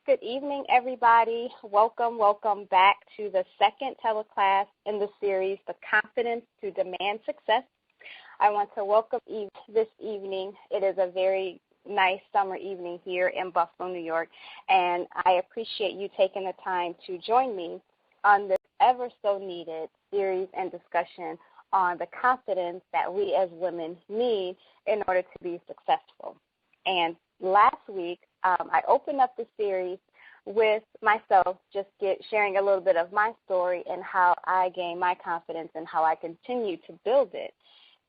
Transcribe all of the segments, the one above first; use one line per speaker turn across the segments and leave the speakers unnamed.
Good evening, everybody. Welcome back to the second teleclass in the series, The Confidence to Demand Success. I want to welcome this evening. It is a very nice summer evening here in Buffalo, New York, and I appreciate you taking the time to join me on this ever so needed series and discussion on the confidence that we as women need in order to be successful. And last week, I opened up the series with myself, just sharing a little bit of my story and how I gained my confidence and how I continue to build it.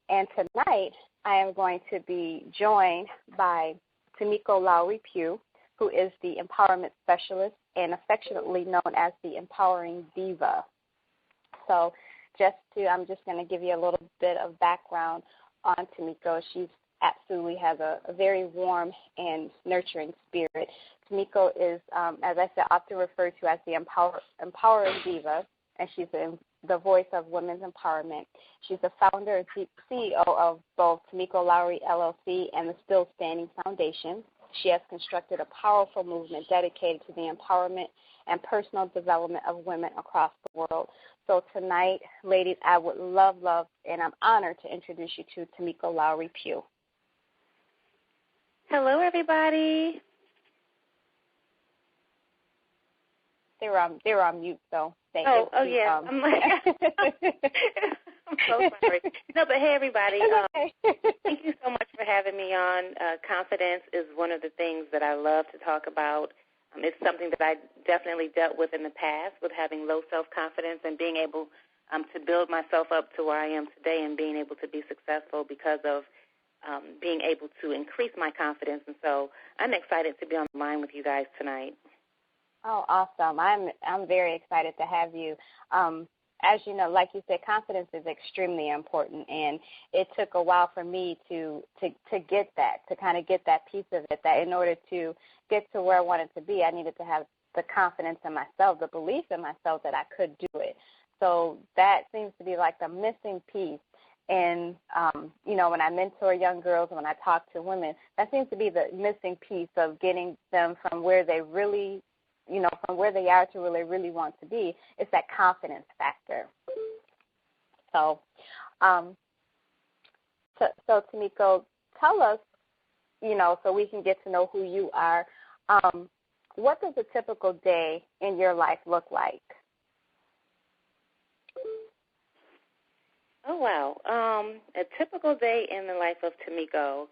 And tonight, I am going to be joined by Tamiko Lowry-Pugh, who is the empowerment specialist and affectionately known as the Empowering Diva. So I'm just going to give you a little bit of background on Tamiko. She absolutely has a very warm and nurturing spirit. Tamiko is, as I said, often referred to as the Empowering Diva, and she's the voice of women's empowerment. She's the founder and CEO of both Tamiko Lowry, LLC, and the Still Standing Foundation. She has constructed a powerful movement dedicated to the empowerment and personal development of women across the world. So tonight, ladies, I would love, and I'm honored to introduce you to Tamiko Lowry-Pugh.
Hello, everybody.
They were on mute, though.
Yeah. I'm like, I'm so sorry. No, but hey, everybody. Thank you so much for having me on. Confidence is one of the things that I love to talk about. It's something that I definitely dealt with in the past, with having low self-confidence and being able to build myself up to where I am today and being able to be successful because of being able to increase my confidence. And so I'm excited to be on the line with you guys tonight.
Oh, awesome. I'm very excited to have you. As you know, like you said, confidence is extremely important, and it took a while for me to get that, to kind of get that piece of it, that in order to get to where I wanted to be, I needed to have the confidence in myself, the belief in myself that I could do it. So that seems to be like the missing piece. And, when I mentor young girls, when I talk to women, that seems to be the missing piece of getting them from where they really, from where they are to where they really want to be. It's that confidence factor. So, so Tamiko, tell us, so we can get to know who you are. What does a typical day in your life look like?
Oh, wow. A typical day in the life of Tamiko.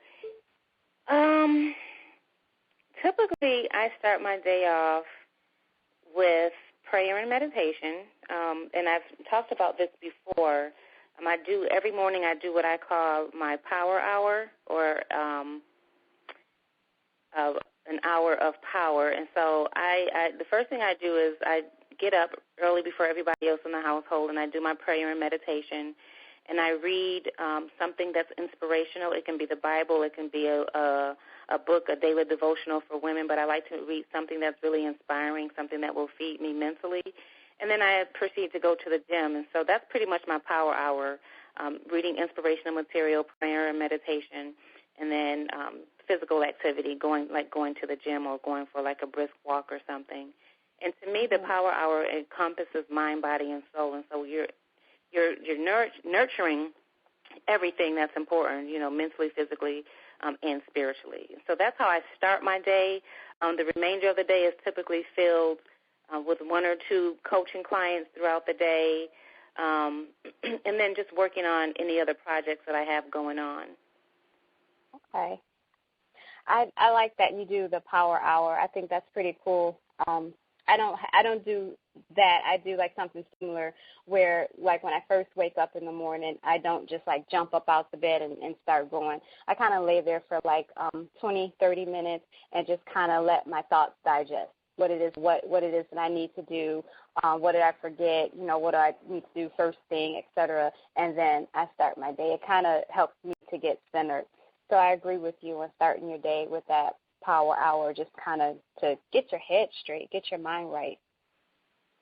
Typically, I start my day off with prayer and meditation, and I've talked about this before. Every morning I do what I call my power hour, or an hour of power. And so the first thing I do is I get up early before everybody else in the household, and I do my prayer and meditation. And I read something that's inspirational. It can be the Bible. It can be a book, a daily devotional for women. But I like to read something that's really inspiring, something that will feed me mentally. And then I proceed to go to the gym. And so that's pretty much my power hour, reading inspirational material, prayer and meditation, and then physical activity, going to the gym or going for like a brisk walk or something. And to me, the power hour encompasses mind, body, and soul. And so you're nurturing everything that's important, mentally, physically, and spiritually. So that's how I start my day. The remainder of the day is typically filled with one or two coaching clients throughout the day, and then just working on any other projects that I have going on.
Okay. I like that you do the power hour. I think that's pretty cool. I don't do that. I do like something similar where, like, when I first wake up in the morning, I don't just like jump up out the bed and start going. I kind of lay there for like 20, 30 minutes and just kind of let my thoughts digest what it is that I need to do, what did I forget, what do I need to do first thing, et cetera, and then I start my day. It kind of helps me to get centered. So I agree with you on starting your day with that power hour, just kind of to get your head straight, get your mind right.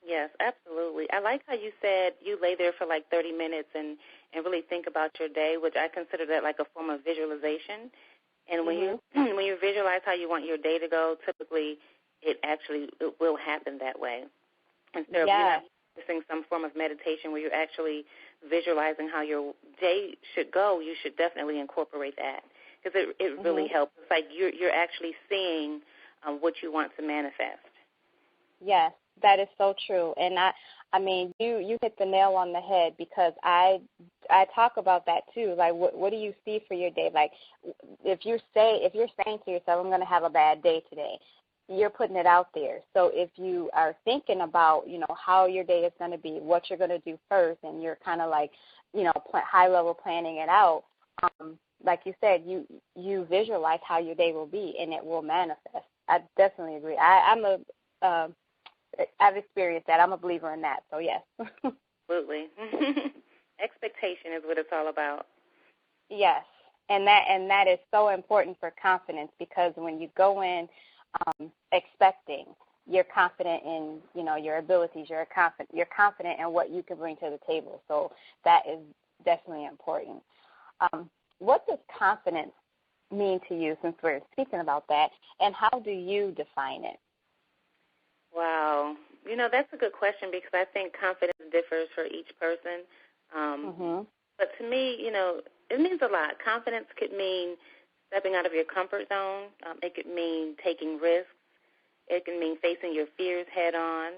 Yes, absolutely. I like how you said you lay there for like 30 minutes and really think about your day, which I consider that like a form of visualization. And when you visualize how you want your day to go, typically it will happen that way. Instead of you're not practicing some form of meditation where you're actually visualizing how your day should go, you should definitely incorporate that because it really helps. It's like you're actually seeing what you want to manifest.
Yes, that is so true. And I mean, you hit the nail on the head because I talk about that too. Like, what do you see for your day? Like, if you're saying to yourself, I'm going to have a bad day today, you're putting it out there. So if you are thinking about, how your day is going to be, what you're going to do first, and you're kind of like, high level planning it out, like you said, you visualize how your day will be, and it will manifest. I definitely agree. I've experienced that. I'm a believer in that. So yes.
Absolutely. Expectation is what it's all about.
Yes, and that is so important for confidence because when you go in expecting, you're confident in your abilities. You're confident in what you can bring to the table. So that is definitely important. What does confidence mean to you, since we're speaking about that, and how do you define it?
Wow. That's a good question because I think confidence differs for each person. But to me, it means a lot. Confidence could mean stepping out of your comfort zone. It could mean taking risks. It can mean facing your fears head on,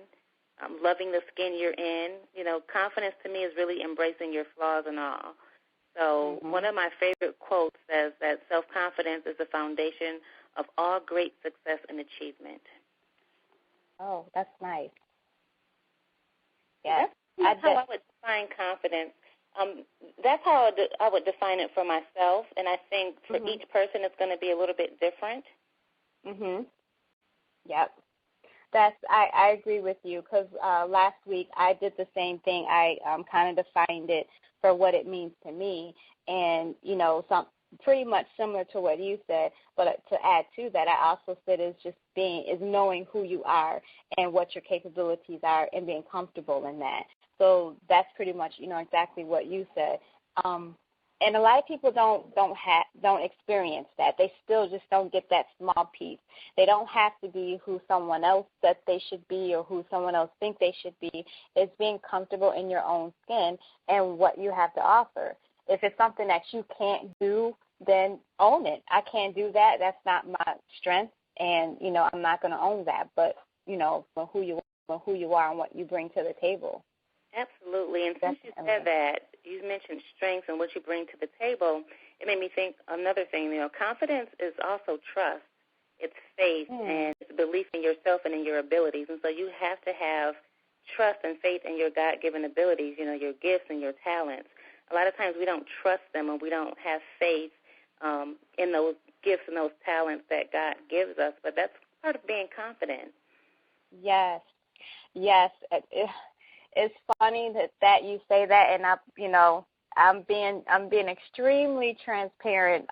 loving the skin you're in. Confidence to me is really embracing your flaws and all. So one of my favorite quotes says that self-confidence is the foundation of all great success and achievement.
Oh, that's nice. Yeah,
that's how I would define confidence. That's how I would define it for myself, and I think for each person it's going to be a little bit different.
Yep. I agree with you because last week I did the same thing. I kind of defined it for what it means to me, and some pretty much similar to what you said. But to add to that, I also said is knowing who you are and what your capabilities are and being comfortable in that. So that's pretty much exactly what you said. And a lot of people don't experience that. They still just don't get that small piece. They don't have to be who someone else said they should be or who someone else thinks they should be. It's being comfortable in your own skin and what you have to offer. If it's something that you can't do, then own it. I can't do that. That's not my strength, and I'm not going to own that. But for who you are and what you bring to the table.
Absolutely. And since you said that, you mentioned strengths and what you bring to the table, it made me think another thing. Confidence is also trust. It's faith and it's belief in yourself and in your abilities. And so you have to have trust and faith in your God-given abilities, your gifts and your talents. A lot of times we don't trust them and we don't have faith in those gifts and those talents that God gives us. But that's part of being confident.
Yes. It's funny that you say that, and I'm being extremely transparent.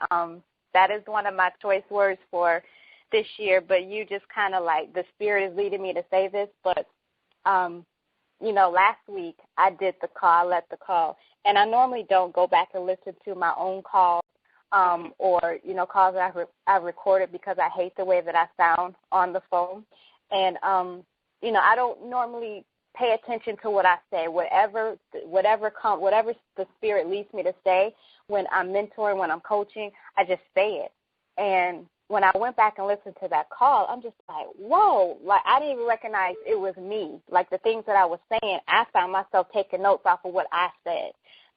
That is one of my choice words for this year. But you just kind of like the Spirit is leading me to say this. But last week I did the call. I led the call, and I normally don't go back and listen to my own calls or calls that I recorded because I hate the way that I sound on the phone, and I don't normally pay attention to what I say. Whatever the Spirit leads me to say when I'm mentoring, when I'm coaching, I just say it. And when I went back and listened to that call, I'm just like, whoa, like I didn't even recognize it was me. Like the things that I was saying, I found myself taking notes off of what I said.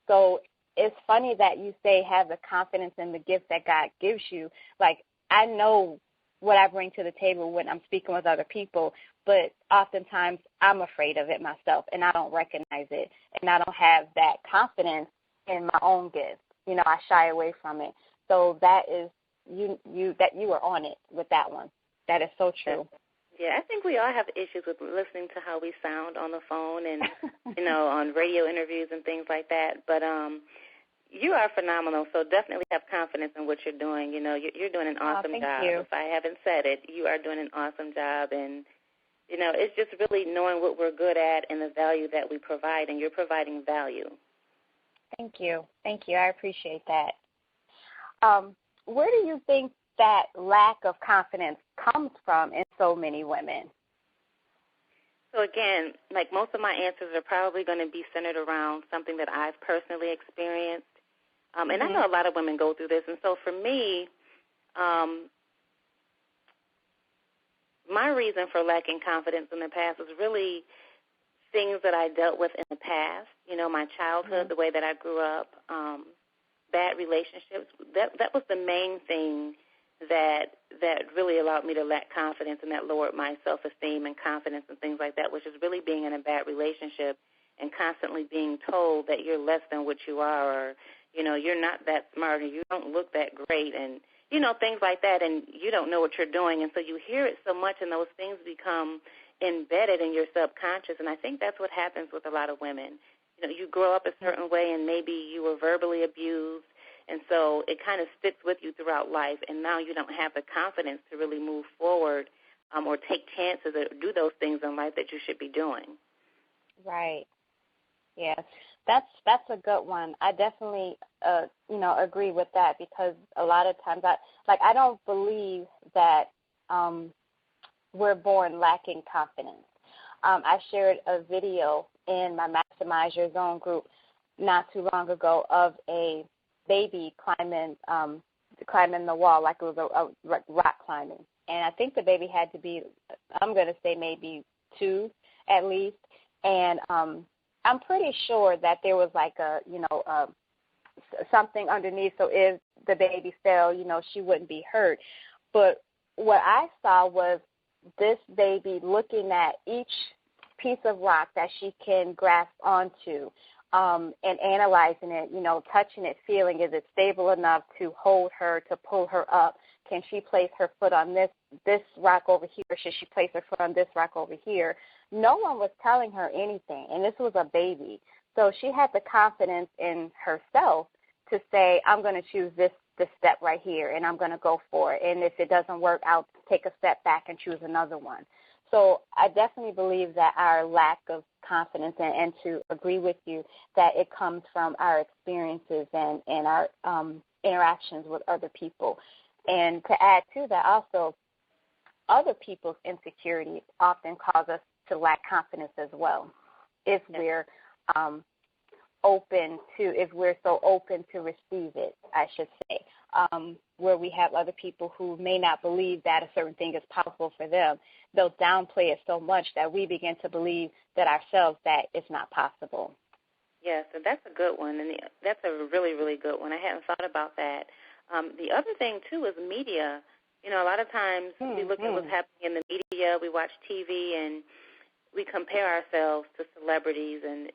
So it's funny that you say have the confidence in the gift that God gives you. Like I know what I bring to the table when I'm speaking with other people, but oftentimes I'm afraid of it myself, and I don't recognize it, and I don't have that confidence in my own gifts. I shy away from it. So that is that you are on it with that one. That is so true.
Yeah, I think we all have issues with listening to how we sound on the phone and on radio interviews and things like that. But you are phenomenal, so definitely have confidence in what you're doing. You're doing an awesome job.
You.
If I haven't said it, you are doing an awesome job. And, it's just really knowing what we're good at and the value that we provide, and you're providing value.
Thank you. I appreciate that. Where do you think that lack of confidence comes from in so many women?
So again, like most of my answers are probably going to be centered around something that I've personally experienced. And I know a lot of women go through this. And so for me, my reason for lacking confidence in the past was really things that I dealt with in the past, my childhood, the way that I grew up, bad relationships. That was the main thing that really allowed me to lack confidence, and that lowered my self-esteem and confidence and things like that, which is really being in a bad relationship and constantly being told that you're less than what you are, or, you're not that smart, or you don't look that great, and, things like that, and you don't know what you're doing. And so you hear it so much, and those things become embedded in your subconscious, and I think that's what happens with a lot of women. You grow up a certain way, and maybe you were verbally abused, and so it kind of sticks with you throughout life, and now you don't have the confidence to really move forward or take chances or do those things in life that you should be doing.
Right. Yes. That's a good one. I definitely, agree with that, because a lot of times I don't believe that we're born lacking confidence. I shared a video in my Maximize Your Zone group not too long ago of a baby climbing the wall like it was a rock climbing. And I think the baby had to be, I'm going to say maybe 2 at least. And I'm pretty sure that there was like something underneath, so if the baby fell, she wouldn't be hurt. But what I saw was this baby looking at each piece of rock that she can grasp onto, and analyzing it, touching it, feeling, is it stable enough to hold her, to pull her up? Can she place her foot on this rock over here? Should she place her foot on this rock over here? No one was telling her anything, and this was a baby. So she had the confidence in herself to say, I'm going to choose this step right here, and I'm going to go for it. And if it doesn't work, I'll take a step back and choose another one. So I definitely believe that our lack of confidence, and to agree with you, that it comes from our experiences and our interactions with other people. And to add to that also, other people's insecurities often cause us to lack confidence as well, if we're if we're so open to receive it, I should say, where we have other people who may not believe that a certain thing is possible for them. They'll downplay it so much that we begin to believe that ourselves that it's not possible.
Yes, and that's a good one, and that's a really, really good one. I hadn't thought about that. The other thing, too, is media. A lot of times we look at what's happening in the media, we watch TV, and we compare ourselves to celebrities, and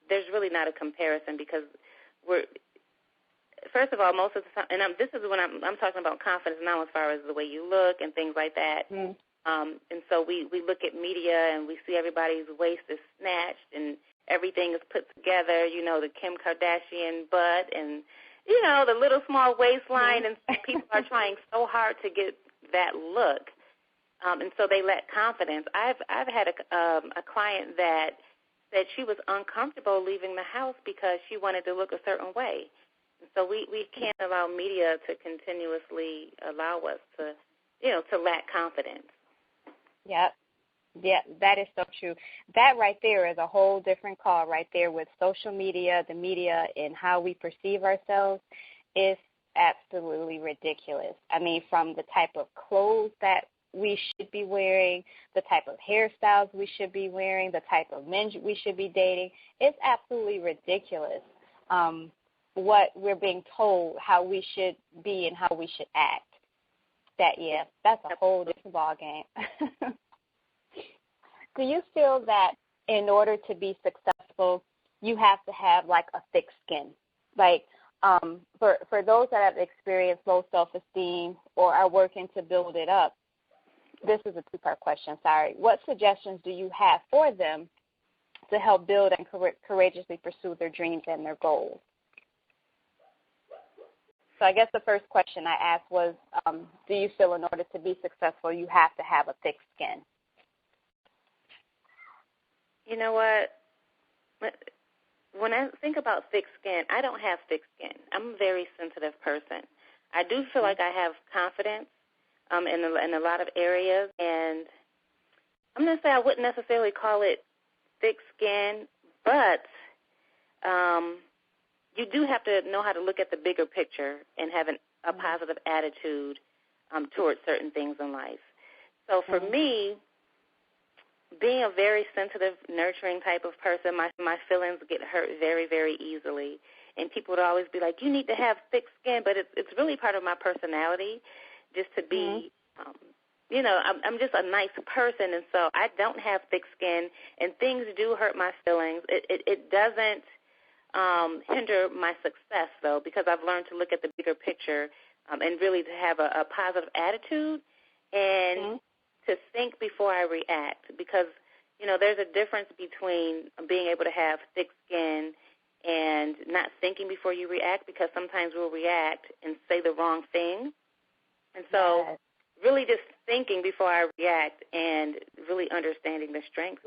there's really not a comparison, because first of all, most of the time, and this is when I'm talking about confidence now as far as the way you look and things like that. And so we look at media and we see everybody's waist is snatched and everything is put together, the Kim Kardashian butt and, the little small waistline, and people are trying so hard to get that look. And so they lack confidence. I've had a client that said she was uncomfortable leaving the house because she wanted to look a certain way. And so we can't allow media to continuously allow us to lack confidence.
Yep. Yeah, that is so true. That right there is a whole different call right there with social media, the media, and how we perceive ourselves is absolutely ridiculous. I mean, from the type of clothes that we should be wearing, the type of hairstyles we should be wearing, the type of men we should be dating, it's absolutely ridiculous what we're being told how we should be and how we should act. That's a whole different ballgame. Do you feel that in order to be successful, you have to have like a thick skin? Like for those that have experienced low self-esteem or are working to build it up, this is a two-part question, sorry. What suggestions do you have for them to help build and courageously pursue their dreams and their goals? So I guess the first question I asked was, do you feel in order to be successful, you have to have a thick skin?
You know what? When I think about thick skin, I don't have thick skin. I'm a very sensitive person. I do feel like I have confidence, in a lot of areas. And I'm going to say I wouldn't necessarily call it thick skin, but you do have to know how to look at the bigger picture and have a positive attitude towards certain things in life. So for me, being a very sensitive, nurturing type of person, my feelings get hurt very, very easily. And people would always be like, you need to have thick skin, but it's really part of my personality just to be, I'm just a nice person, and so I don't have thick skin, and things do hurt my feelings. It doesn't hinder my success, though, because I've learned to look at the bigger picture and really to have a positive attitude and to think before I react, because, there's a difference between being able to have thick skin and not thinking before you react, because sometimes we'll react and say the wrong thing. And so really just thinking before I react and really understanding the strength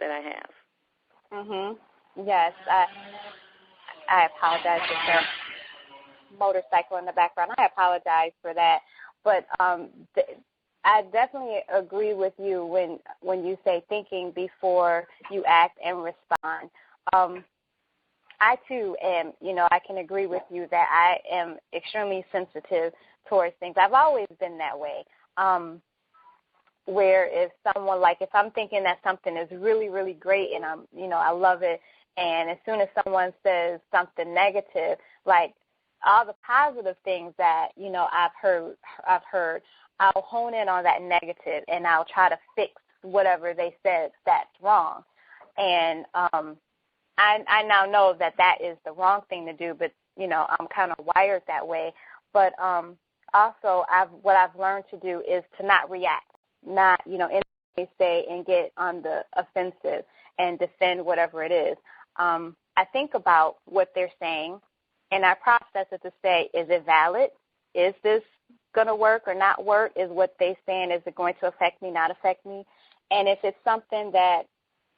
that I have.
Yes, I apologize for the motorcycle in the background. I apologize for that. But I definitely agree with you when you say thinking before you act and respond. I, too, am, I can agree with you that I am extremely sensitive towards things. I've always been that way, where if I'm thinking that something is really, really great and I love it, and as soon as someone says something negative, like all the positive things that, I've heard, I'll hone in on that negative and I'll try to fix whatever they said that's wrong. And I now know that is the wrong thing to do, but, I'm kind of wired that way. But also what I've learned to do is to not react, not, they say and get on the offensive and defend whatever it is. I think about what they're saying, and I process it to say, is it valid? Is this going to work or not work? Is what they're saying, is it going to affect me, not affect me? And if it's something that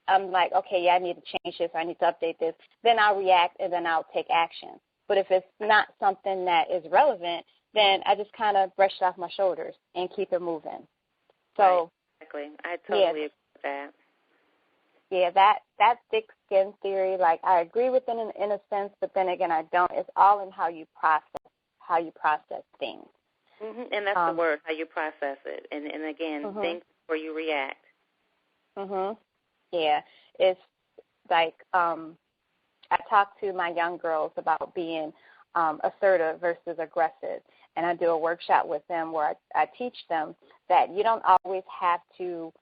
I'm like, okay, I need to change this, I need to update this, then I'll react and then I'll take action. But if it's not something that is relevant, then I just kind of brush it off my shoulders and keep it moving. So
exactly. I totally agree with that.
Yeah, that thick skin theory, like I agree with it in a sense, but then again I don't. It's all in how you process things.
And that's the word, how you process it. And again, think before you react.
Yeah, it's like I talk to my young girls about being assertive versus aggressive, and I do a workshop with them where I teach them that you don't always have to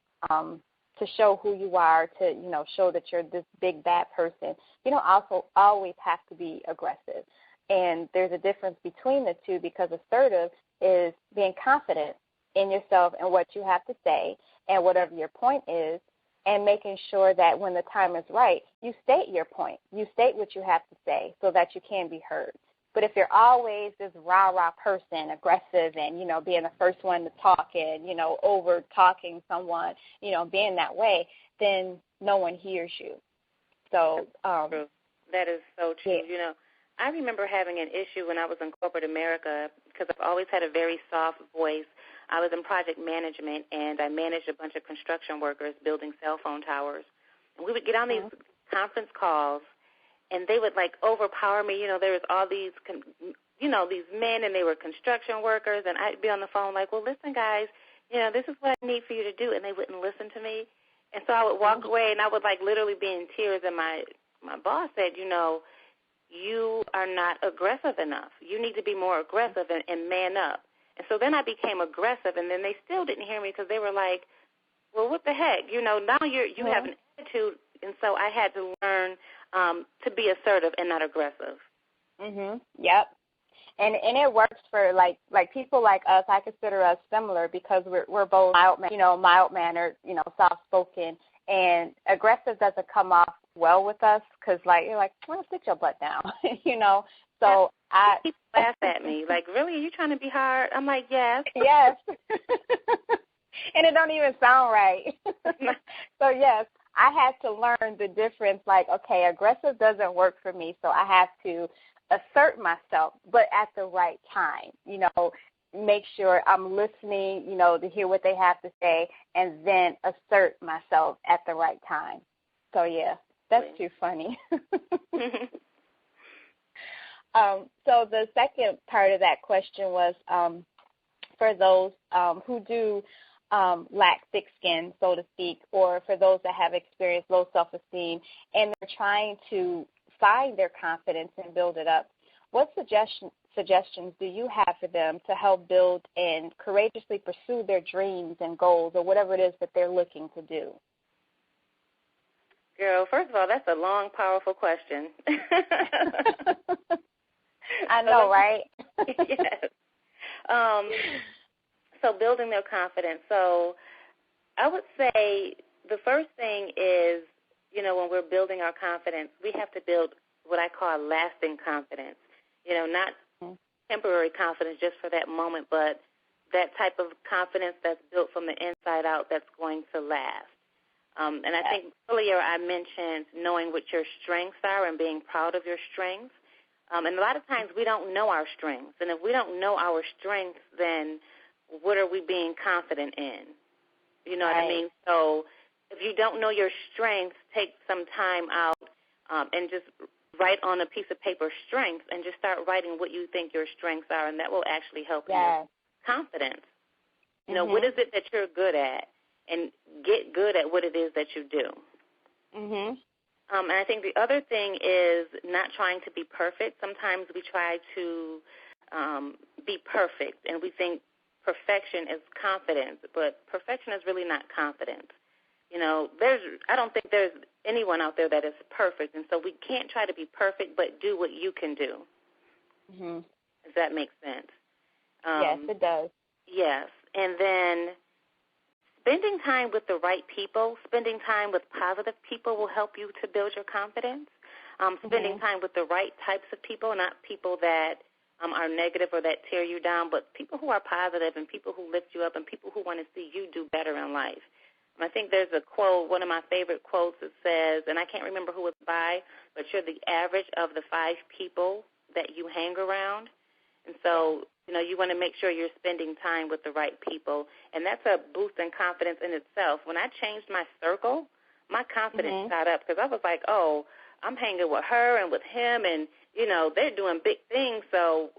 show who you are, to show that you're this big bad person. You don't also always have to be aggressive, and there's a difference between the two, because assertive is being confident in yourself and what you have to say and whatever your point is, and making sure that when the time is right, you state your point. You state what you have to say so that you can be heard. But if you're always this rah-rah person, aggressive and, being the first one to talk and, over-talking someone, being that way, then no one hears you. So
true. That is so true.
Yeah.
I remember having an issue when I was in corporate America, because I've always had a very soft voice. I was in project management, and I managed a bunch of construction workers building cell phone towers. And we would get on these conference calls, and they would, overpower me. There was all these, these men, and they were construction workers, and I'd be on the phone like, well, listen, guys, this is what I need for you to do, and they wouldn't listen to me. And so I would walk away, and I would, literally be in tears, and my boss said, you are not aggressive enough. You need to be more aggressive and man up. And so then I became aggressive, and then they still didn't hear me because they were like, well, what the heck? Now you have an attitude. And so I had to learn to be assertive and not aggressive.
Yep. And it works for like people like us. I consider us similar because we're both mild-mannered, soft-spoken, and aggressive doesn't come off well with us because you're like, well, sit your butt down, So
people laugh at me like, really? Are you trying to be hard? I'm like, yes.
Yes. And it don't even sound right. So yes, I had to learn the difference. Okay, aggressive doesn't work for me, so I have to assert myself, but at the right time. make sure I'm listening, to hear what they have to say, and then assert myself at the right time. So, yeah, that's too funny. So the second part of that question was for those who do lack thick skin, so to speak, or for those that have experienced low self-esteem and they're trying to find their confidence and build it up. What suggestions do you have for them to help build and courageously pursue their dreams and goals or whatever it is that they're looking to do?
Girl, first of all, that's a long, powerful question.
I know, right?
Yes. So building their confidence. So I would say the first thing is, when we're building our confidence, we have to build what I call lasting confidence. Not temporary confidence just for that moment, but that type of confidence that's built from the inside out that's going to last. And I think earlier I mentioned knowing what your strengths are and being proud of your strengths. And a lot of times we don't know our strengths. And if we don't know our strengths, then what are we being confident in? You know what I mean? So if you don't know your strengths, take some time out and just write on a piece of paper strengths and just start writing what you think your strengths are, and that will actually help your confidence. What is it that you're good at? And get good at what it is that you do. And I think the other thing is not trying to be perfect. Sometimes we try to be perfect, and we think perfection is confidence, but perfection is really not confidence. I don't think there's anyone out there that is perfect, and so we can't try to be perfect, but do what you can do. Does that make sense?
Yes, it does.
Yes, and then spending time with the right people, spending time with positive people will help you to build your confidence. Spending time with the right types of people, not people that are negative or that tear you down, but people who are positive and people who lift you up and people who want to see you do better in life. I think there's a quote, one of my favorite quotes that says, and I can't remember who it's by, but you're the average of the 5 people that you hang around. And so, you want to make sure you're spending time with the right people. And that's a boost in confidence in itself. When I changed my circle, my confidence shot up because I was like, oh, I'm hanging with her and with him, and, they're doing big things. So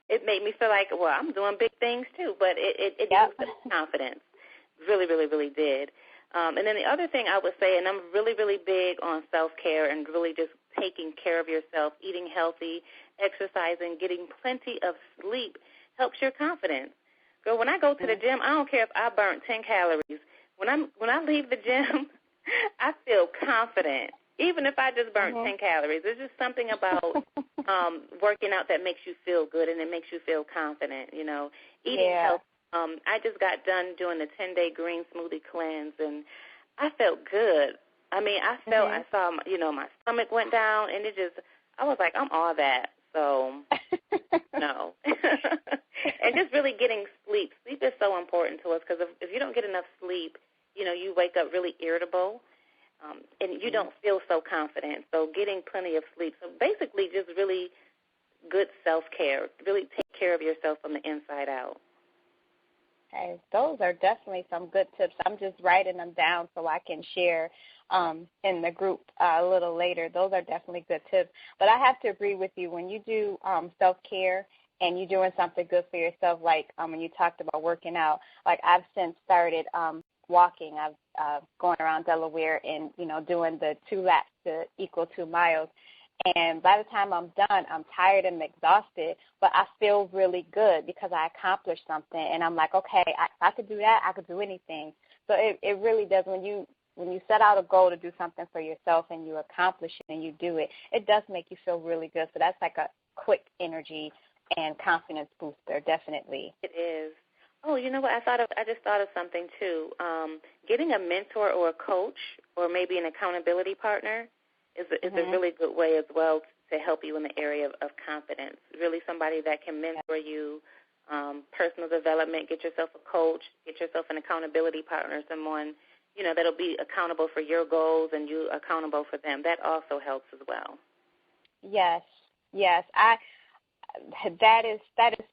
it made me feel like, well, I'm doing big things too. But it boosted confidence. Really, really, really did. And then the other thing I would say, and I'm really, really big on self-care and really just taking care of yourself, eating healthy, exercising, getting plenty of sleep helps your confidence. Girl, when I go to the gym, I don't care if I burnt 10 calories. When I leave the gym, I feel confident, even if I just burnt 10 calories. There's just something about working out that makes you feel good and it makes you feel confident, Eating healthy. I just got done doing the 10-day green smoothie cleanse, and I felt good. I mean, I saw, my stomach went down, and I was like, I'm all that. So, no. And just really getting sleep. Sleep is so important to us because if you don't get enough sleep, you wake up really irritable, and you don't feel so confident. So getting plenty of sleep. So basically just really good self-care. Really take care of yourself from the inside out.
Okay, those are definitely some good tips. I'm just writing them down so I can share in the group a little later. Those are definitely good tips. But I have to agree with you. When you do self-care and you're doing something good for yourself, like when you talked about working out, like I've since started walking. I've going around Delaware and, doing the 2 laps to equal 2 miles. And by the time I'm done, I'm tired and exhausted, but I feel really good because I accomplished something. And I'm like, okay, if I could do that, I could do anything. So it really does. When you set out a goal to do something for yourself and you accomplish it and you do it, it does make you feel really good. So that's like a quick energy and confidence booster, definitely.
It is. Oh, you know what? I just thought of something, too. Getting a mentor or a coach or maybe an accountability partner is a really good way as well to help you in the area of confidence. Really somebody that can mentor you, personal development, get yourself a coach, get yourself an accountability partner, someone, that'll be accountable for your goals and you accountable for them. That also helps as well.
Yes. that is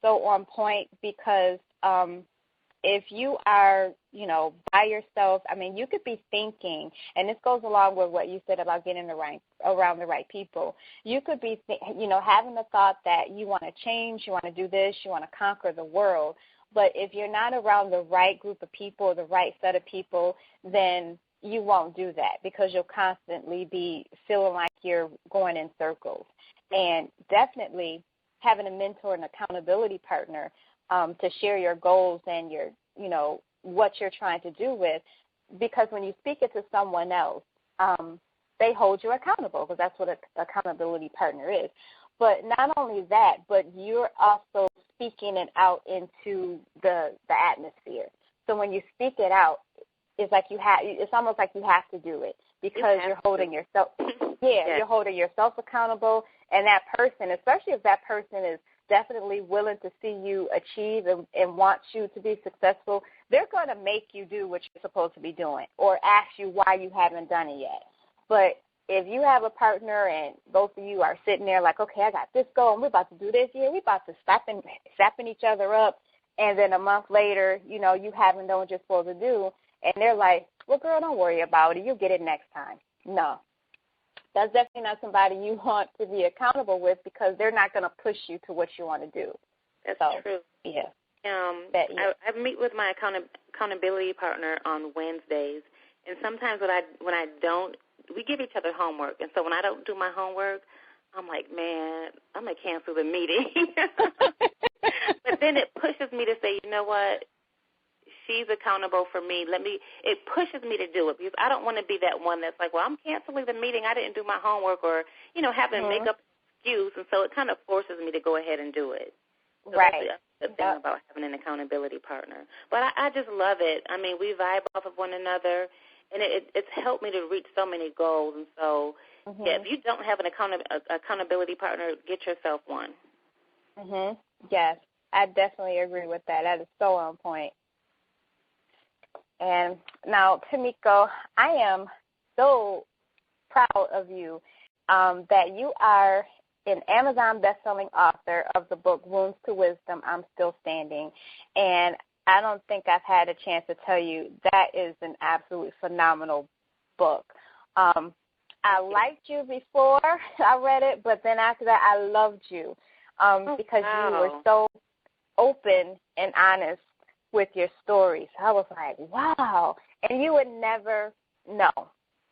so on point because if you are, by yourself, I mean, you could be thinking, and this goes along with what you said about getting around the right people. You could be, having the thought that you want to change, you want to do this, you want to conquer the world. But if you're not around the right group of people, the right set of people, then you won't do that because you'll constantly be feeling like you're going in circles. And definitely having a mentor and accountability partner to share your goals and your, what you're trying to do with, because when you speak it to someone else, they hold you accountable because that's what an accountability partner is. But not only that, but you're also speaking it out into the atmosphere. So when you speak it out, it's like it's almost like you have to do it because you're holding yourself. You're holding yourself accountable, and that person, especially if that person is definitely willing to see you achieve and wants you to be successful, they're going to make you do what you're supposed to be doing or ask you why you haven't done it yet. But if you have a partner and both of you are sitting there like, okay, I got this going, we're about to do this, we're about to slapping each other up, and then a month later, you haven't done what you're supposed to do, and they're like, well, girl, don't worry about it. You'll get it next time. No. That's definitely not somebody you want to be accountable with because they're not going to push you to what you want to do.
That's true.
Yeah.
I meet with my accountability partner on Wednesdays, and sometimes when I don't, we give each other homework, and so when I don't do my homework, I'm like, man, I'm going to cancel the meeting. But then it pushes me to say, you know what? She's accountable for me. It pushes me to do it because I don't want to be that one that's like, well, I'm canceling the meeting. I didn't do my homework or, having to make up an excuse. And so it kind of forces me to go ahead and do it. So
right.
That's the thing about having an accountability partner. But I just love it. I mean, we vibe off of one another, and it's helped me to reach so many goals. And so, if you don't have an accountability partner, get yourself one.
Yes, I definitely agree with that. That is so on point. And now, Tamiko, I am so proud of you that you are an Amazon bestselling author of the book Wounds to Wisdom, I'm Still Standing. And I don't think I've had a chance to tell you that is an absolutely phenomenal book. I liked you before I read it, but then after that I loved you because you were so open and honest with your stories. I was like, wow. And you would never know.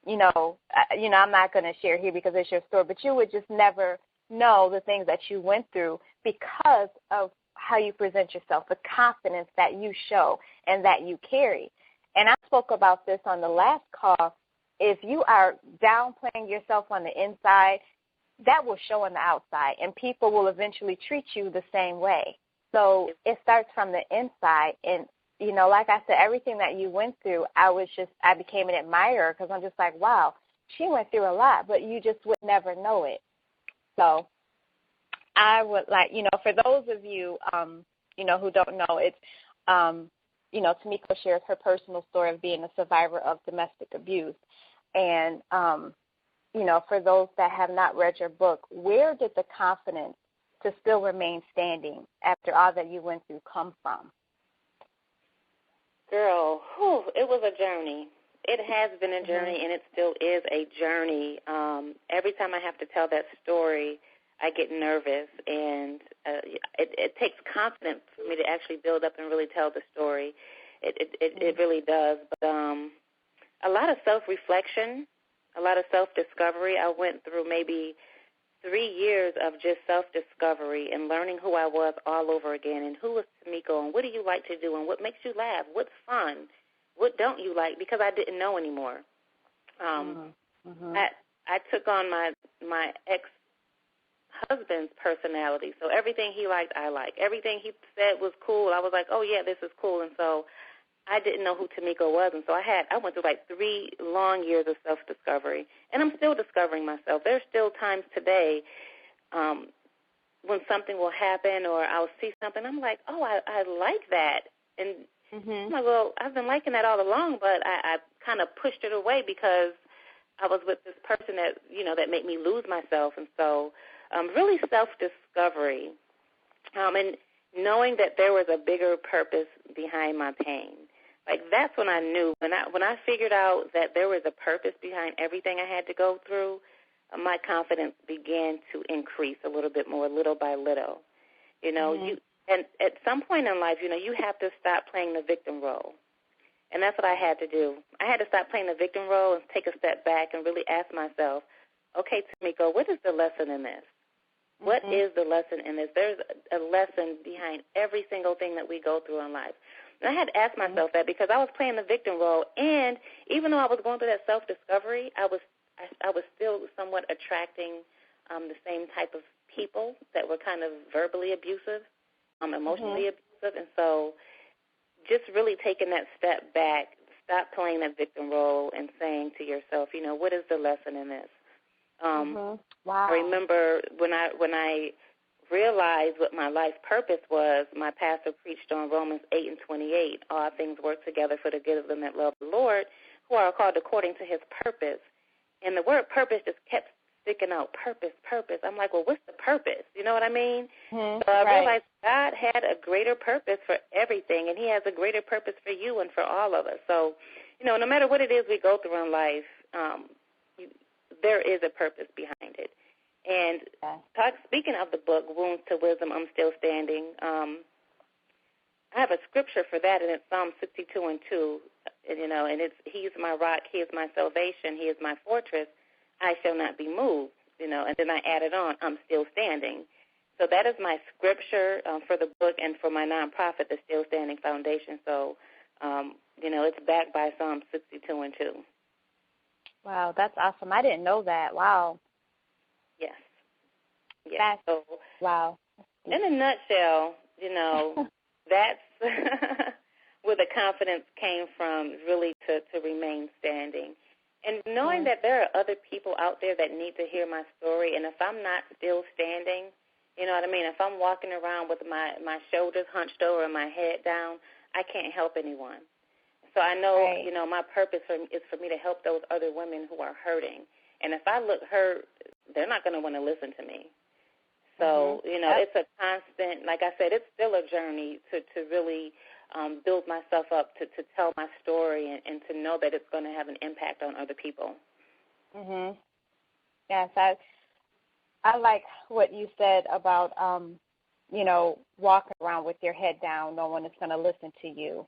I'm not going to share here because it's your story, but you would just never know the things that you went through because of how you present yourself, the confidence that you show and that you carry. And I spoke about this on the last call. If you are downplaying yourself on the inside, that will show on the outside, and people will eventually treat you the same way. So it starts from the inside, and, like I said, everything that you went through, I became an admirer because I'm just like, wow, she went through a lot, but you just would never know it. So I would like, for those of you, who don't know, it's, Tamiko shares her personal story of being a survivor of domestic abuse. And, for those that have not read your book, where did the confidence to still remain standing after all that you went through come from?
Girl, it was a journey. It has been a journey, and it still is a journey. Every time I have to tell that story, I get nervous, and it takes confidence for me to actually build up and really tell the story. It really does. But a lot of self-reflection, a lot of self-discovery. I went through maybe 3 years of just self-discovery and learning who I was all over again, and who was Tamiko, and what do you like to do, and what makes you laugh, what's fun, what don't you like, because I didn't know anymore. I took on my ex-husband's personality, so everything he liked, I liked. Everything he said was cool. I was like, oh, yeah, this is cool, and so I didn't know who Tamiko was, and so I went through like 3 long years of self-discovery, and I'm still discovering myself. There's still times today when something will happen or I'll see something, I'm like, oh, I like that, and I'm like, well, I've been liking that all along, but I kind of pushed it away because I was with this person that, that made me lose myself, and so really self-discovery And knowing that there was a bigger purpose behind my pain. Like, that's when I knew. When I figured out that there was a purpose behind everything I had to go through, my confidence began to increase a little bit more, little by little. You know, and at some point in life, you know, you have to stop playing the victim role. And that's what I had to do. I had to stop playing the victim role and take a step back and really ask myself, okay, Tamiko, what is the lesson in this? What is the lesson in this? There's a lesson behind every single thing that we go through in life. And I had to ask myself that because I was playing the victim role, and even though I was going through that self-discovery, I was still somewhat attracting the same type of people that were kind of verbally abusive, emotionally abusive. And so just really taking that step back, stop playing that victim role and saying to yourself, you know, what is the lesson in this?
Wow.
I remember when I realized what my life purpose was, my pastor preached on Romans 8:28, all things work together for the good of them that love the Lord, who are called according to his purpose. And the word purpose just kept sticking out, purpose. I'm like, well, what's the purpose? You know what I mean? So I realized God had a greater purpose for everything, and he has a greater purpose for you and for all of us. So, you know, no matter what it is we go through in life, there is a purpose behind it. And speaking of the book, Wounds to Wisdom, I'm Still Standing, I have a scripture for that, and it's Psalm 62:2, you know, and it's, he is my rock, he is my salvation, he is my fortress, I shall not be moved, you know, and then I added on, I'm still standing. So that is my scripture for the book and for my nonprofit, the Still Standing Foundation. So, you know, it's backed by Psalm 62:2.
Wow, that's awesome. I didn't know that. Wow.
Yes.
That's,
so,
wow.
In a nutshell, you know, that's where the confidence came from, really to remain standing. And knowing that there are other people out there that need to hear my story, and if I'm not still standing, you know what I mean, if I'm walking around with my shoulders hunched over and my head down, I can't help anyone. So I know, you know, my purpose is for me to help those other women who are hurting. And if I look hurt, they're not going to want to listen to me. So, you know, it's a constant, like I said, it's still a journey to really build myself up, to tell my story and to know that it's going to have an impact on other people.
Yes, I like what you said about, you know, walking around with your head down. No one is going to listen to you.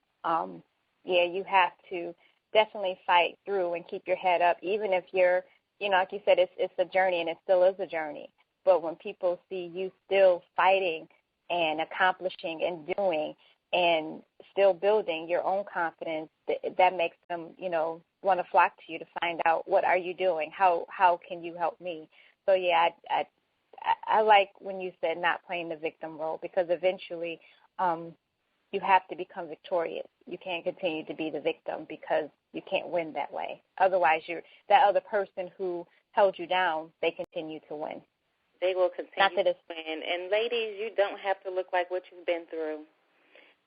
Yeah, you have to definitely fight through and keep your head up, even if you're, you know, like you said, it's a journey, and it still is a journey. But when people see you still fighting and accomplishing and doing and still building your own confidence, that makes them, you know, want to flock to you to find out, what are you doing? How can you help me? So, yeah, I like when you said not playing the victim role, because eventually you have to become victorious. You can't continue to be the victim, because you can't win that way. Otherwise, that other person who held you down, they continue to win.
They will continue to win. And ladies, you don't have to look like what you've been through.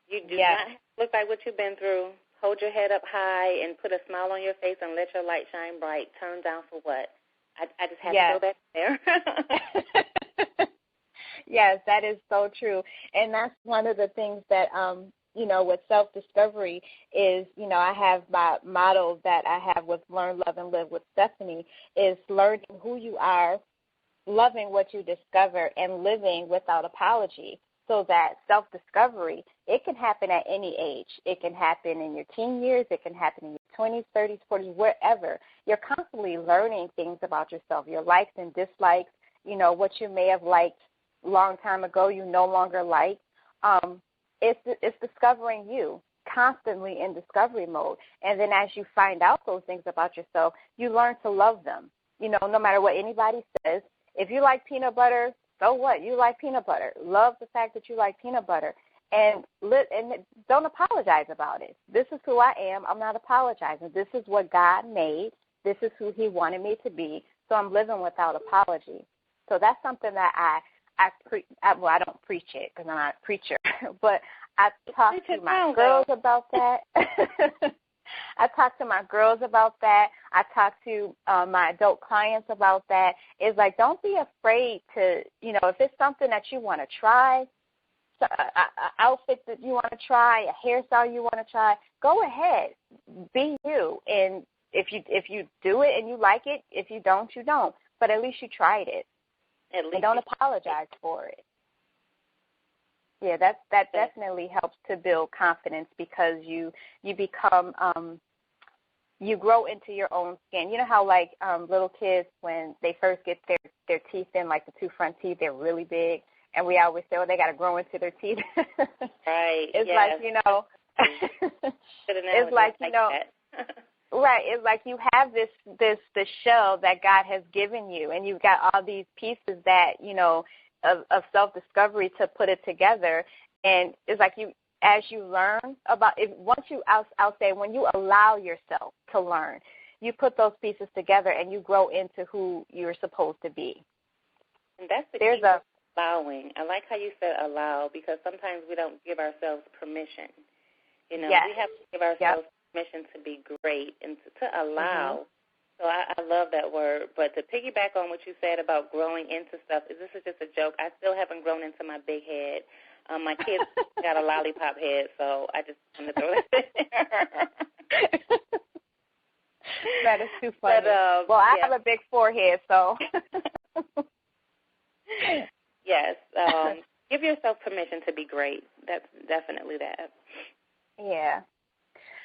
You do not have to look like what you've been through. Hold your head up high and put a smile on your face and let your light shine bright. Turn down for what? I just have to go back there.
Yes, that is so true. And that's one of the things that, you know, with self-discovery is, you know, I have my motto that I have with Learn, Love, and Live with Stephanie is learning who you are, loving what you discover, and living without apology. So that self-discovery, it can happen at any age. It can happen in your teen years. It can happen in your 20s, 30s, 40s, wherever. You're constantly learning things about yourself, your likes and dislikes, you know, what you may have liked a long time ago you no longer like. It's discovering you, constantly in discovery mode. And then as you find out those things about yourself, you learn to love them. You know, no matter what anybody says, if you like peanut butter, so what? You like peanut butter. Love the fact that you like peanut butter. And don't apologize about it. This is who I am. I'm not apologizing. This is what God made. This is who he wanted me to be. So I'm living without apology. So that's something that I don't preach it because I'm not a preacher, but I talk to my girls about that. I talk to my girls about that. I talk to my adult clients about that. It's like, don't be afraid to, you know, if it's something that you want to try, outfit that you want to try, a hairstyle you want to try, go ahead. Be you. And if you do it and you like it, if you don't, you don't. But at least you tried it.
At least
and don't apologize for it. Yeah, that definitely helps to build confidence because you become you grow into your own skin. You know how like little kids when they first get their teeth in, like the two front teeth, they're really big, and we always say, oh, they got to grow into their teeth.
Right.
It's
yes.
like it's like right. It's like you have this shell that God has given you, and you've got all these pieces that of self-discovery to put it together. And it's like as you learn about it, I'll say when you allow yourself to learn, you put those pieces together and you grow into who you're supposed to be.
And that's the key, allowing. I like how you said allow, because sometimes we don't give ourselves permission.
Yes.
We have to give ourselves permission to be great and to allow. So I love that word. But to piggyback on what you said about growing into stuff, this is just a joke. I still haven't grown into my big head. My kids got a lollipop head, so I just wanted to throw that in there.
That is too funny. But, I have a big forehead, so.
Yes. Give yourself permission to be great. That's definitely that.
Yeah.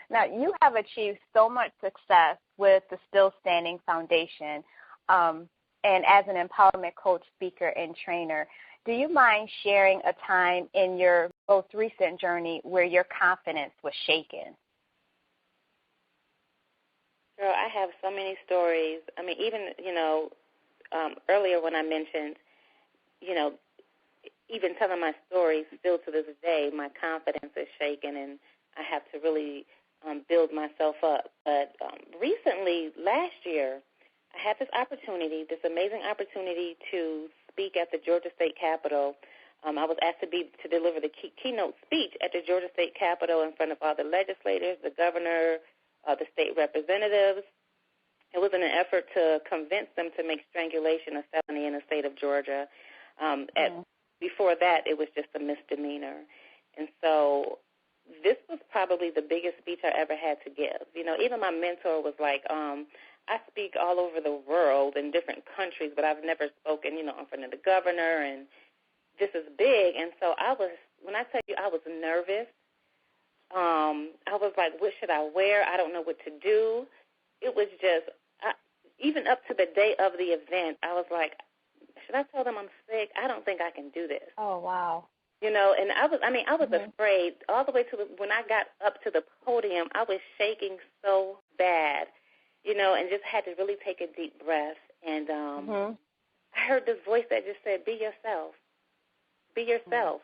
Now, you have achieved so much success with the Still Standing Foundation and as an empowerment coach, speaker, and trainer. Do you mind sharing a time in your most recent journey where your confidence was shaken?
Girl, I have so many stories. I mean, even, earlier when I mentioned, even telling my stories, still to this day, my confidence is shaken, and I have to really build myself up. But recently, last year, I had this amazing opportunity to speak at the Georgia State Capitol. I was asked to deliver the keynote speech at the Georgia State Capitol in front of all the legislators, the governor, the state representatives. It was in an effort to convince them to make strangulation a felony in the state of Georgia. Before that, it was just a misdemeanor. And so this was probably the biggest speech I ever had to give. Even my mentor was like, I speak all over the world in different countries, but I've never spoken, in front of the governor, and this is big. And so when I tell you I was nervous, I was like, what should I wear? I don't know what to do. It was just, even up to the day of the event, I was like, should I tell them I'm sick? I don't think I can do this.
Oh, wow.
And I was afraid all the way when I got up to the podium. I was shaking so bad, and just had to really take a deep breath. And I heard this voice that just said, be yourself. Be yourself.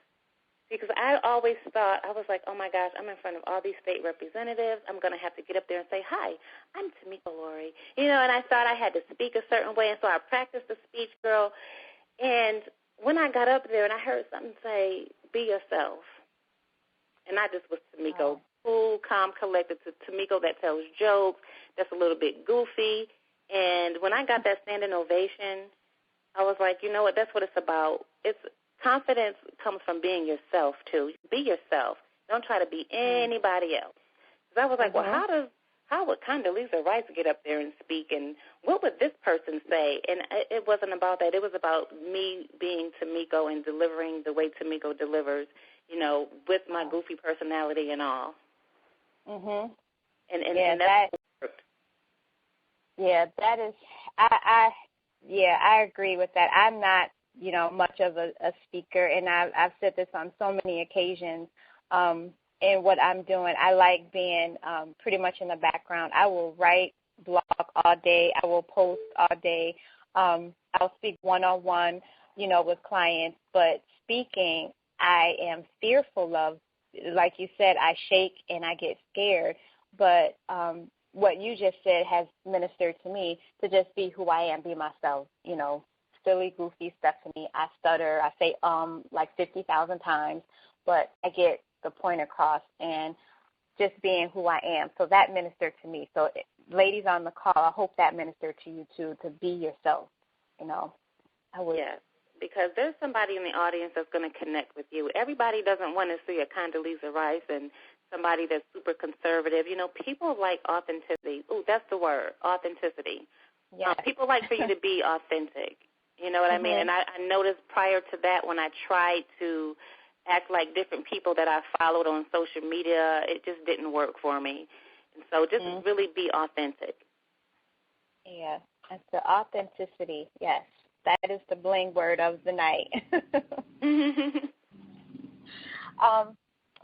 Because I always thought, I was like, oh, my gosh, I'm in front of all these state representatives. I'm going to have to get up there and say, hi, I'm Tamiko Lowry. And I thought I had to speak a certain way, and so I practiced the speech, girl. And when I got up there and I heard something say, be yourself, and I just was Tamiko, cool, calm, collected, to Tamiko that tells jokes, that's a little bit goofy. And when I got that standing ovation, I was like, you know what, that's what it's about. Confidence comes from being yourself, too. Be yourself. Don't try to be anybody else. Because I was like, well, how would Condoleezza Rice get up there and speak, and what would this person say? And it wasn't about that. It was about me being Tamiko and delivering the way Tamiko delivers, with my goofy personality and all. And that's worked.
Yeah, that is, I agree with that. I'm not, much of a speaker, and I've said this on so many occasions. In what I'm doing, I like being pretty much in the background. I will write, blog all day. I will post all day. I'll speak one-on-one, with clients. But speaking, I am fearful of. Like you said, I shake and I get scared. But what you just said has ministered to me to just be who I am, be myself, silly, goofy Stephanie. I stutter. I say like 50,000 times, but I get the point across and just being who I am. So that ministered to me. So ladies on the call, I hope that ministered to you too, to be yourself. I would.
Yes, because there's somebody in the audience that's going to connect with you. Everybody doesn't want to see a Condoleezza Rice and somebody that's super conservative. You know, people like authenticity. Ooh, that's the word, authenticity.
Yeah.
People like for you to be authentic. You know what I mean? And I noticed prior to that when I tried to act like different people that I followed on social media, it just didn't work for me. And so just really be authentic.
Yeah, that's the authenticity. Yes, that is the bling word of the night.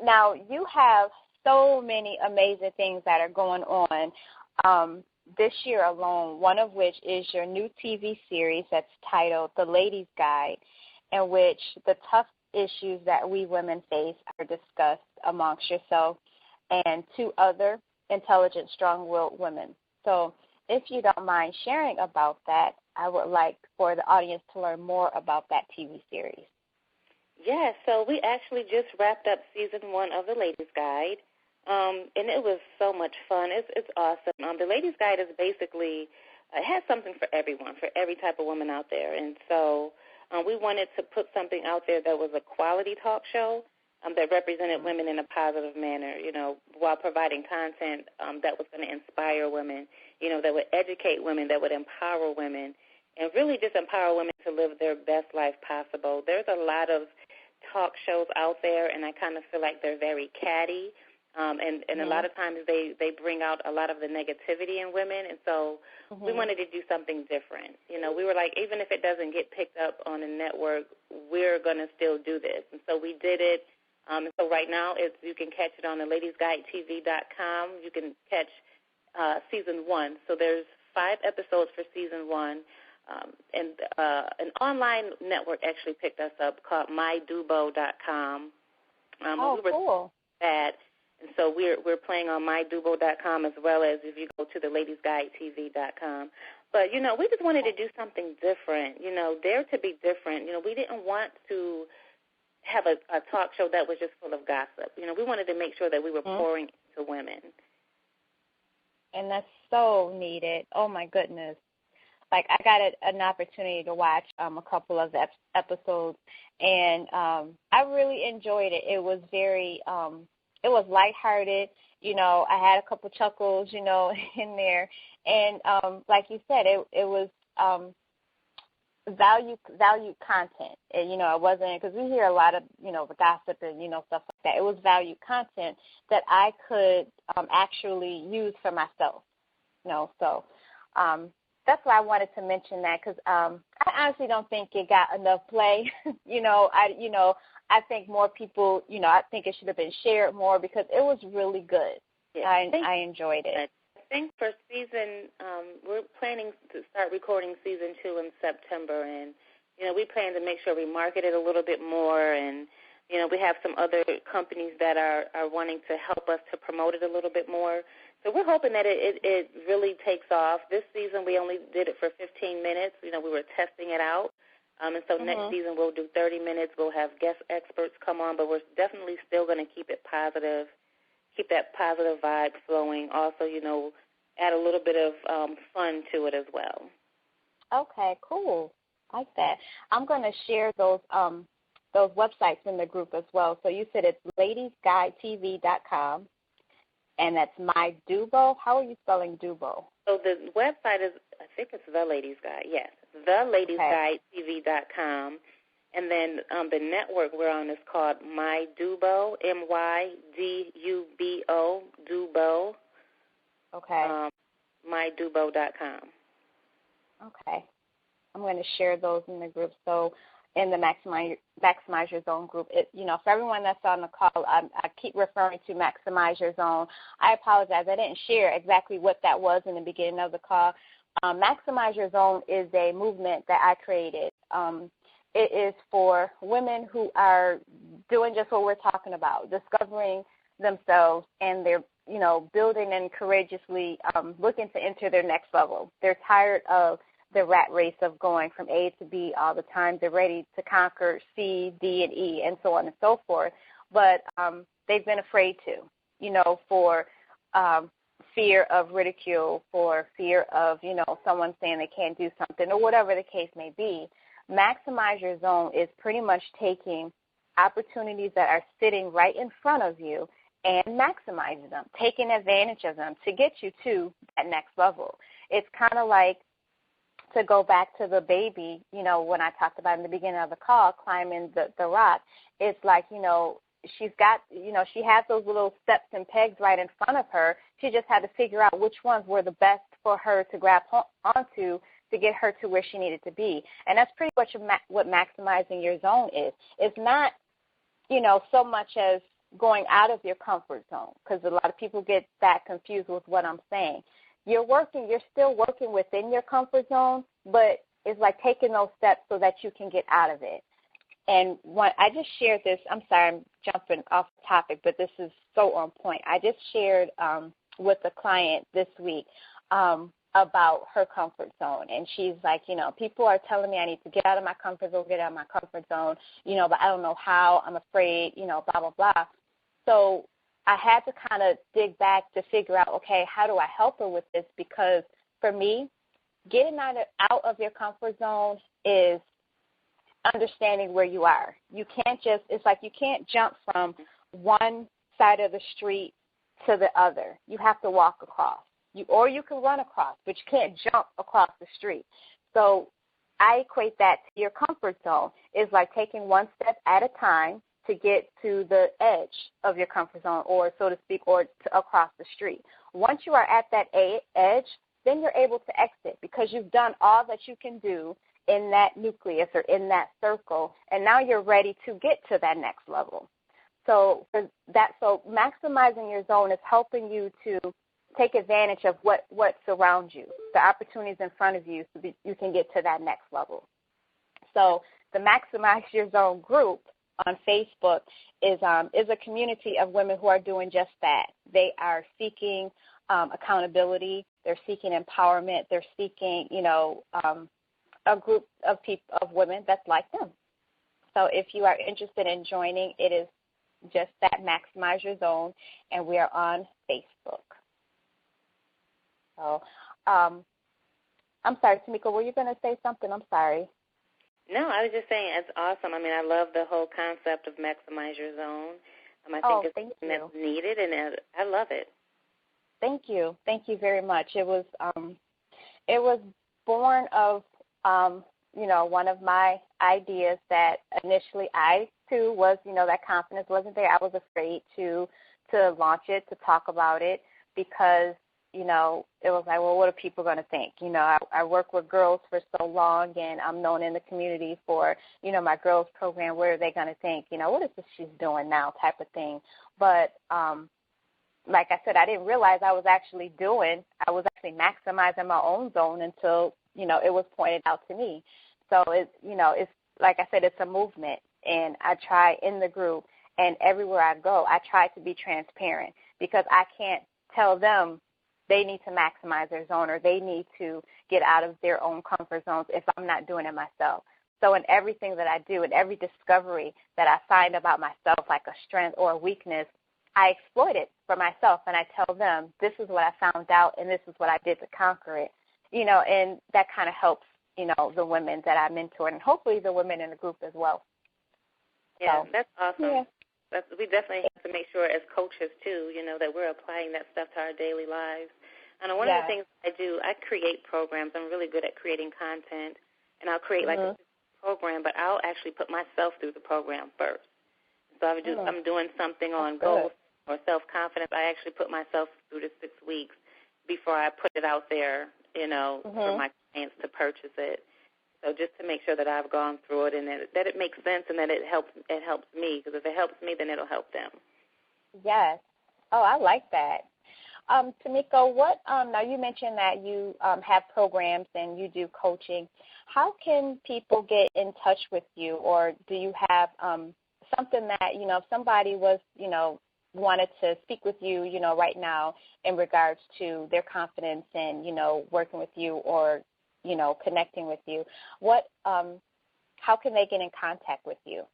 Now, you have so many amazing things that are going on this year alone, one of which is your new TV series that's titled The Ladies Guide, in which the tough issues that we women face are discussed amongst yourself and two other intelligent, strong-willed women. So if you don't mind sharing about that, I would like for the audience to learn more about that TV series.
Yeah, so we actually just wrapped up season 1 of The Ladies Guide, and it was so much fun. It's awesome. The Ladies Guide is basically, it has something for everyone, for every type of woman out there. And so we wanted to put something out there that was a quality talk show that represented women in a positive manner, you know, while providing content that was going to inspire women, you know, that would educate women, that would empower women, and really just empower women to live their best life possible. There's a lot of talk shows out there, and I kind of feel like they're very catty, and a lot of times they bring out a lot of the negativity in women, and so we wanted to do something different. You know, we were like, even if it doesn't get picked up on a network, we're going to still do this. And so we did it. And so right now you can catch it on the ladiesguidetv.com. You can catch season 1. So there's 5 episodes for season 1. And an online network actually picked us up called mydubo.com. We were
cool.
Bad. And so we're playing on mydubo.com as well as if you go to the ladiesguidetv.com. But, you know, we just wanted to do something different, you know, dare to be different. You know, we didn't want to have a talk show that was just full of gossip. You know, we wanted to make sure that we were pouring into women.
And that's so needed. Oh, my goodness. Like, I got an opportunity to watch a couple of episodes, and I really enjoyed it. It was very, it was lighthearted. You know, I had a couple chuckles, you know, in there. And like you said, it was valued content. And, you know, it wasn't, because we hear a lot of, you know, the gossip and, you know, stuff like that. It was valued content that I could actually use for myself, you know. So that's why I wanted to mention that, because I honestly don't think it got enough play. I think more people, you know, I think it should have been shared more because it was really good. Yeah, I enjoyed it.
I think for season, we're planning to start recording season 2 in September, and, you know, we plan to make sure we market it a little bit more, and, you know, we have some other companies that are wanting to help us to promote it a little bit more. So we're hoping that it really takes off. This season we only did it for 15 minutes. You know, we were testing it out. And so next season we'll do 30 minutes. We'll have guest experts come on, but we're definitely still going to keep it positive, keep that positive vibe flowing. Also, you know, add a little bit of fun to it as well.
Okay, cool. I like that. I'm going to share those websites in the group as well. So you said it's ladiesguidetv.com. And that's mydubo. How are you spelling Dubo?
So the website is, I think it's The Ladies Guide, yes, theladiesguidetv.com. And then the network we're on is called MyDubo, MyDubo, Dubo.
Okay.
MyDubo.com.
Okay. I'm going to share those in the group. So in the Maximize Your Zone group, you know, for everyone that's on the call, I keep referring to Maximize Your Zone. I apologize. I didn't share exactly what that was in the beginning of the call. Maximize Your Zone is a movement that I created. It is for women who are doing just what we're talking about, discovering themselves, and they're, you know, building and courageously looking to enter their next level. They're tired of the rat race of going from A to B all the time. They're ready to conquer C, D, and E, and so on and so forth. But they've been afraid to, you know, for fear of ridicule, for fear of, you know, someone saying they can't do something, or whatever the case may be. maximize your zone is pretty much taking opportunities that are sitting right in front of you and maximizing them, taking advantage of them to get you to that next level. It's kind of like, to go back to the baby, when I talked about in the beginning of the call, climbing the rock, it's like, she's got, she has those little steps and pegs right in front of her. She just had to figure out which ones were the best for her to grab onto to get her to where she needed to be. And that's pretty much what maximizing your zone is. It's not, so much as going out of your comfort zone, because a lot of people get that confused with what I'm saying. You're still working within your comfort zone, but it's like taking those steps so that you can get out of it. And I just shared this, I'm sorry, I'm jumping off topic, but this is so on point. I just shared with a client this week about her comfort zone. And she's like, people are telling me I need to get out of my comfort zone, but I don't know how, I'm afraid, blah, blah, blah. So I had to kind of dig back to figure out, okay, how do I help her with this? Because for me, getting out of your comfort zone is understanding where you are. You can't you can't jump from one side of the street to the other. You have to walk across. Or you can run across, but you can't jump across the street. So I equate that to your comfort zone. It's like taking one step at a time to get to the edge of your comfort zone, or so to speak, or across the street. Once you are at that edge, then you're able to exit because you've done all that you can do in that nucleus or in that circle, and now you're ready to get to that next level. So maximizing your zone is helping you to take advantage of what surrounds you, the opportunities in front of you, so that you can get to that next level. So the Maximize Your Zone group on Facebook is a community of women who are doing just that. They are seeking accountability. They're seeking empowerment. They're seeking, a group of women that's like them. So if you are interested in joining, it is just that, Maximize Your Zone, and we are on Facebook. So I'm sorry, Tamiko, were you going to say something? I'm sorry.
No, I was just saying it's awesome. I mean, I love the whole concept of Maximize Your Zone. I think it's something that's needed, and I love it.
Thank you. Thank you very much. It was born of, one of my ideas that initially I, too, was, that confidence wasn't there. I was afraid to launch it, to talk about it, because, it was like, well, what are people going to think? I work with girls for so long, and I'm known in the community for, my girls program. What are they going to think? What is this she's doing now type of thing. But like I said, I didn't realize I was actually maximizing my own zone until, it was pointed out to me. So it's like I said, it's a movement, and I try in the group, and everywhere I go, I try to be transparent, because I can't tell them they need to maximize their zone or they need to get out of their own comfort zones if I'm not doing it myself. So in everything that I do, in every discovery that I find about myself, like a strength or a weakness, I exploit it for myself, and I tell them, this is what I found out, and this is what I did to conquer it. And that kind of helps, the women that I mentor, and hopefully the women in the group as well.
Yeah,
so,
that's awesome.
Yeah.
We definitely have to make sure as coaches, too, that we're applying that stuff to our daily lives. And one of the things I do, I create programs. I'm really good at creating content, and I'll create like a program, but I'll actually put myself through the program first. So I'm doing something on goals or self-confidence. I actually put myself through the 6 weeks before I put it out there, for my clients to purchase it. So just to make sure that I've gone through it and that it makes sense and that it helps me, because if it helps me, then it'll help them.
Yes. Oh, I like that. Tamiko, now you mentioned that you have programs and you do coaching. How can people get in touch with you, or do you have something that, if somebody was, wanted to speak with you, right now in regards to their confidence and, working with you or, connecting with you, how can they get in contact with you?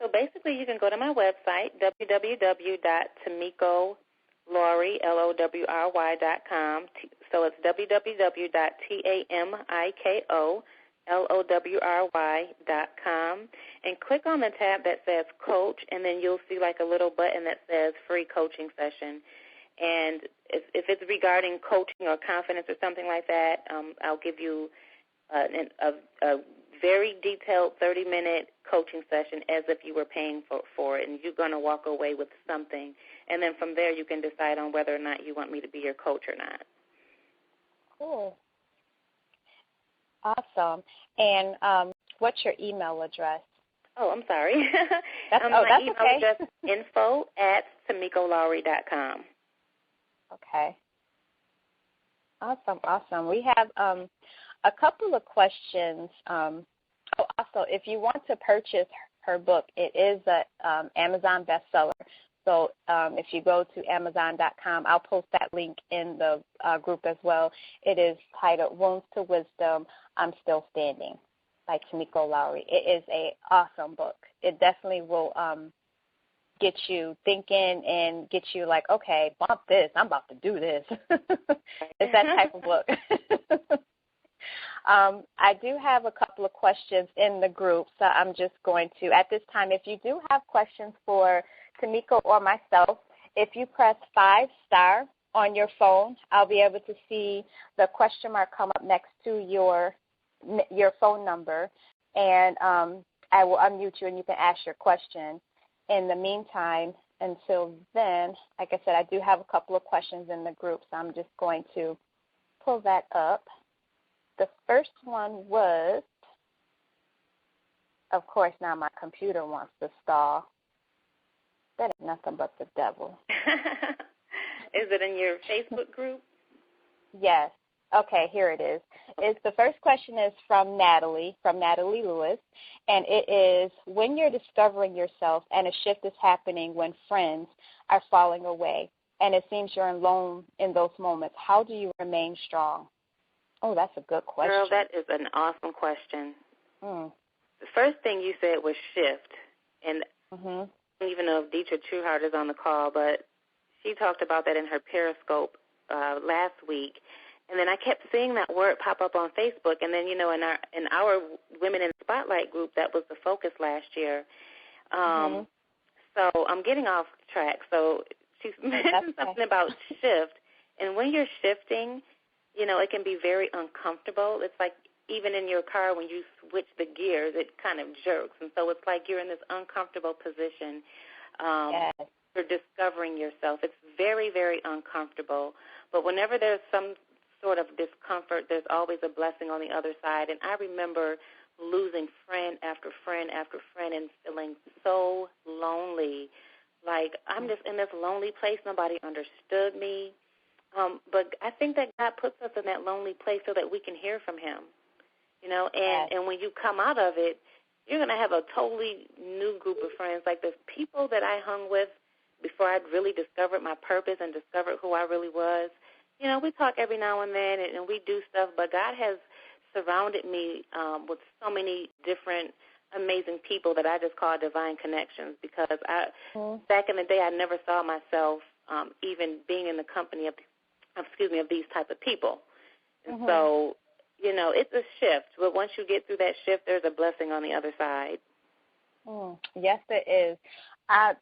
So basically you can go to my website, www.tamikolowry.com. So it's www.tamiko, Lowry.com, and click on the tab that says Coach, and then you'll see like a little button that says Free Coaching Session. And if it's regarding coaching or confidence or something like that, I'll give you a very detailed 30-minute coaching session as if you were paying for it, and you're going to walk away with something. And then from there you can decide on whether or not you want me to be your coach or not.
Cool. Awesome. And what's your email address?
Oh, I'm sorry.
That's
my email
okay.
address is info@TamikoLowry.com.
Okay. Awesome. We have a couple of questions. Also, if you want to purchase her book, it is an Amazon bestseller. So if you go to Amazon.com, I'll post that link in the group as well. It is titled Wounds to Wisdom, I'm Still Standing by Tamiko Lowry. It is an awesome book. It definitely will get you thinking and get you like, okay, bump this. I'm about to do this. It's that type of book. I do have a couple of questions in the group, so I'm just going to, at this time, if you do have questions for Tamiko or myself, if you press 5* on your phone, I'll be able to see the question mark come up next to your phone number, and I will unmute you and you can ask your question. In the meantime, until then, like I said, I do have a couple of questions in the group, so I'm just going to pull that up. The first one was, of course, now my computer wants to stall. That is nothing but the devil.
Is it in your Facebook group?
Yes. Okay, here it is. The first question is from Natalie Lewis, and it is, when you're discovering yourself and a shift is happening when friends are falling away and it seems you're alone in those moments, how do you remain strong? Oh, that's a good question.
Girl, that is an awesome question.
The
first thing you said was shift, and I don't even know if Deetra Trueheart is on the call, but she talked about that in her Periscope last week. And then I kept seeing that word pop up on Facebook. And then, in our Women in Spotlight group, that was the focus last year. So I'm getting off track. So she's mentioned something about shift. And when you're shifting, it can be very uncomfortable. It's like even in your car when you switch the gears, it kind of jerks. And so it's like you're in this uncomfortable position. You're discovering yourself. It's very, very uncomfortable. But whenever there's some sort of discomfort, there's always a blessing on the other side. And I remember losing friend after friend after friend and feeling so lonely. Like, I'm just in this lonely place. Nobody understood me. But I think that God puts us in that lonely place so that we can hear from him, and when you come out of it, you're going to have a totally new group of friends. Like the people that I hung with before I'd really discovered my purpose and discovered who I really was, we talk every now and then and we do stuff, but God has surrounded me with so many different amazing people that I just call divine connections, because back in the day I never saw myself even being in the company of these type of people. And so, it's a shift. But once you get through that shift, there's a blessing on the other side.
Yes, it is. And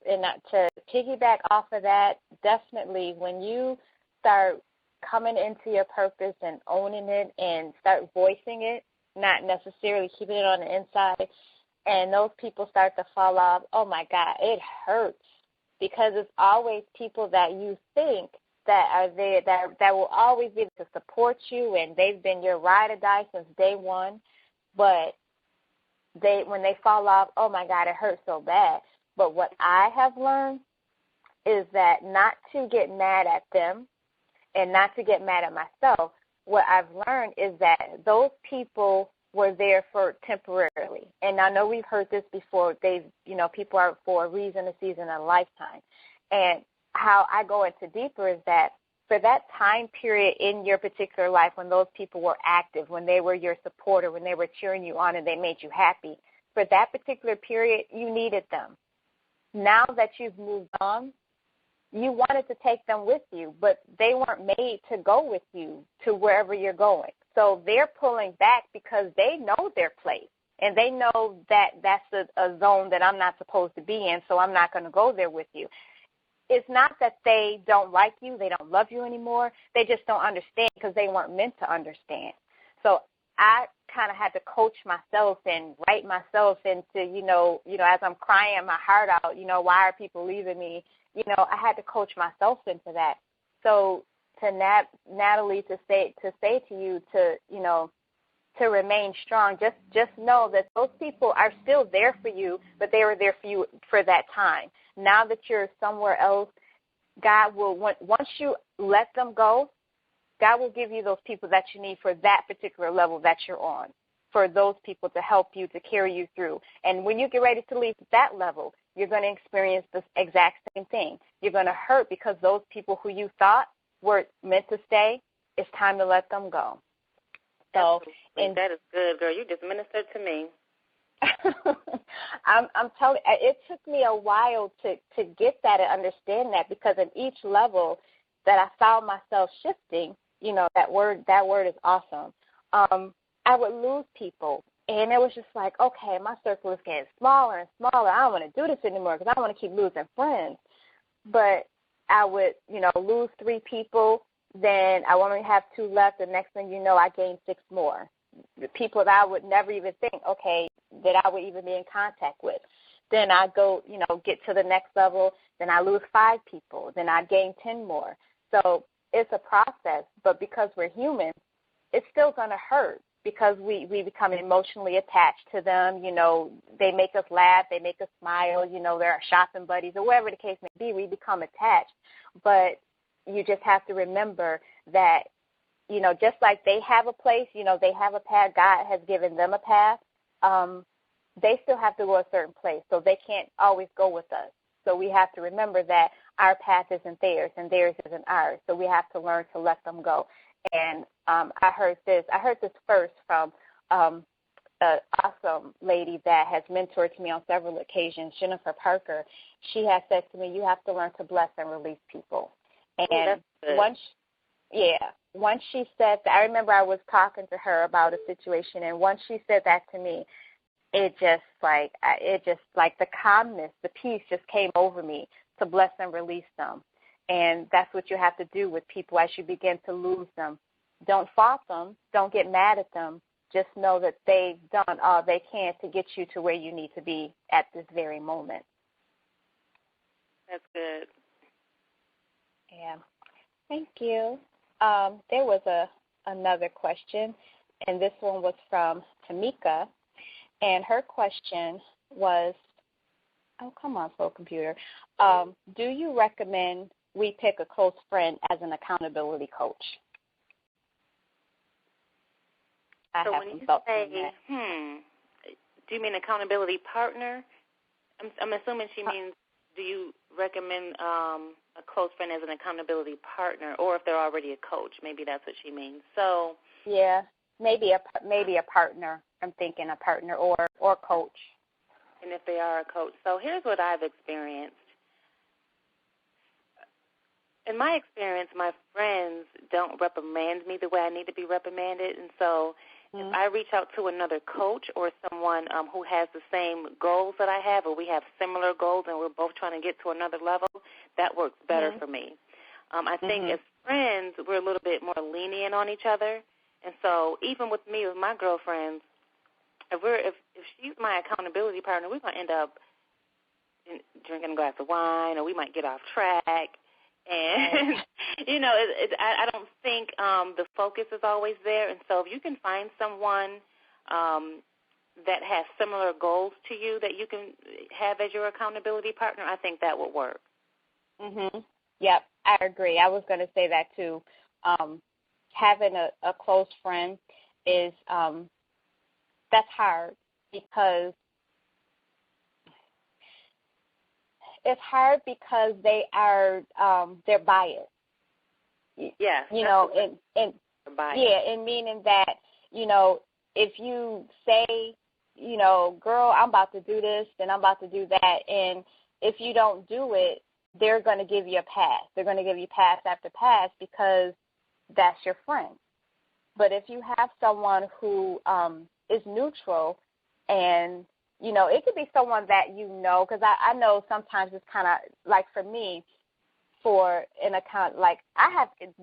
to piggyback off of that, definitely when you start coming into your purpose and owning it and start voicing it, not necessarily keeping it on the inside, and those people start to fall off, oh, my God, it hurts, because it's always people that you think that are there that will always be to support you, and they've been your ride or die since day one. But when they fall off, oh my God, it hurts so bad. But what I have learned is that not to get mad at them and not to get mad at myself. What I've learned is that those people were there for temporarily. And I know we've heard this before. People are for a reason, a season, a lifetime. And how I go into deeper is that for that time period in your particular life when those people were active, when they were your supporter, when they were cheering you on and they made you happy, for that particular period, you needed them. Now that you've moved on, you wanted to take them with you, but they weren't made to go with you to wherever you're going. So they're pulling back because they know their place, and they know that that's a zone that I'm not supposed to be in, so I'm not going to go there with you. It's not that they don't like you, they don't love you anymore. They just don't understand because they weren't meant to understand. So I kind of had to coach myself and write myself into, as I'm crying my heart out, why are people leaving me? I had to coach myself into that. So to Natalie, to say to you to remain strong, just know that those people are still there for you, but they were there for you for that time. Now that you're somewhere else, God will, once you let them go, God will give you those people that you need for that particular level that you're on, for those people to help you, to carry you through. And when you get ready to leave that level, you're going to experience the exact same thing. You're going to hurt because those people who you thought were meant to stay, it's time to let them go. So,
and that is good, girl. You just ministered to me.
I'm telling you, it took me a while to get that and understand that, because in each level that I found myself shifting, that word is awesome. I would lose people, and it was just like, okay, my circle is getting smaller and smaller. I don't want to do this anymore because I don't want to keep losing friends. But I would, lose 3 people, then I only have 2 left. The next thing you know, I gained 6 more. The people that I would never even think, okay, that I would even be in contact with. Then I go, get to the next level. Then I lose 5 people. Then I gain 10 more. So it's a process. But because we're human, it's still going to hurt because we become emotionally attached to them. They make us laugh. They make us smile. They're our shopping buddies or whatever the case may be. We become attached. But you just have to remember that, just like they have a place, they have a path, God has given them a path, they still have to go a certain place, so they can't always go with us. So we have to remember that our path isn't theirs and theirs isn't ours, so we have to learn to let them go. And I heard this first from an awesome lady that has mentored me on several occasions, Jennifer Parker. She has said to me, you have to learn to bless and release people. And once she said that, I remember I was talking to her about a situation, and once she said that to me, it just like the calmness, the peace just came over me to bless and release them. And that's what you have to do with people as you begin to lose them. Don't fault them. Don't get mad at them. Just know that they've done all they can to get you to where you need to be at this very moment.
That's good.
Yeah. Thank you. There was another question, and this one was from Tamiko, and her question was, oh, come on, slow computer. Do you recommend we pick a close friend as an accountability coach?
So when you say, do you mean accountability partner? I'm assuming she means, do you recommend a close friend as an accountability partner, or if they're already a coach? Maybe that's what she means. So
yeah, maybe a partner. I'm thinking a partner or coach.
And if they are a coach. So here's what I've experienced. In my experience, my friends don't reprimand me the way I need to be reprimanded, and so if I reach out to another coach or someone who has the same goals that I have, or we have similar goals and we're both trying to get to another level, that works better for me. I think as friends, we're a little bit more lenient on each other. And so even with me, with my girlfriends, if she's my accountability partner, we're going to end up drinking a glass of wine, or we might get off track. And, I don't think the focus is always there. And so if you can find someone that has similar goals to you that you can have as your accountability partner, I think that would work.
Yep, I agree. I was going to say that too. Having a close friend is that's hard because it's hard because they are they're biased.
Yeah.
In meaning that, if you say, girl, I'm about to do this and I'm about to do that, and if you don't do it, they're going to give you a pass. They're going to give you pass after pass because that's your friend. But if you have someone who is neutral and, you know, it could be someone that you know, because I know sometimes it's kind of like for me, for an account, like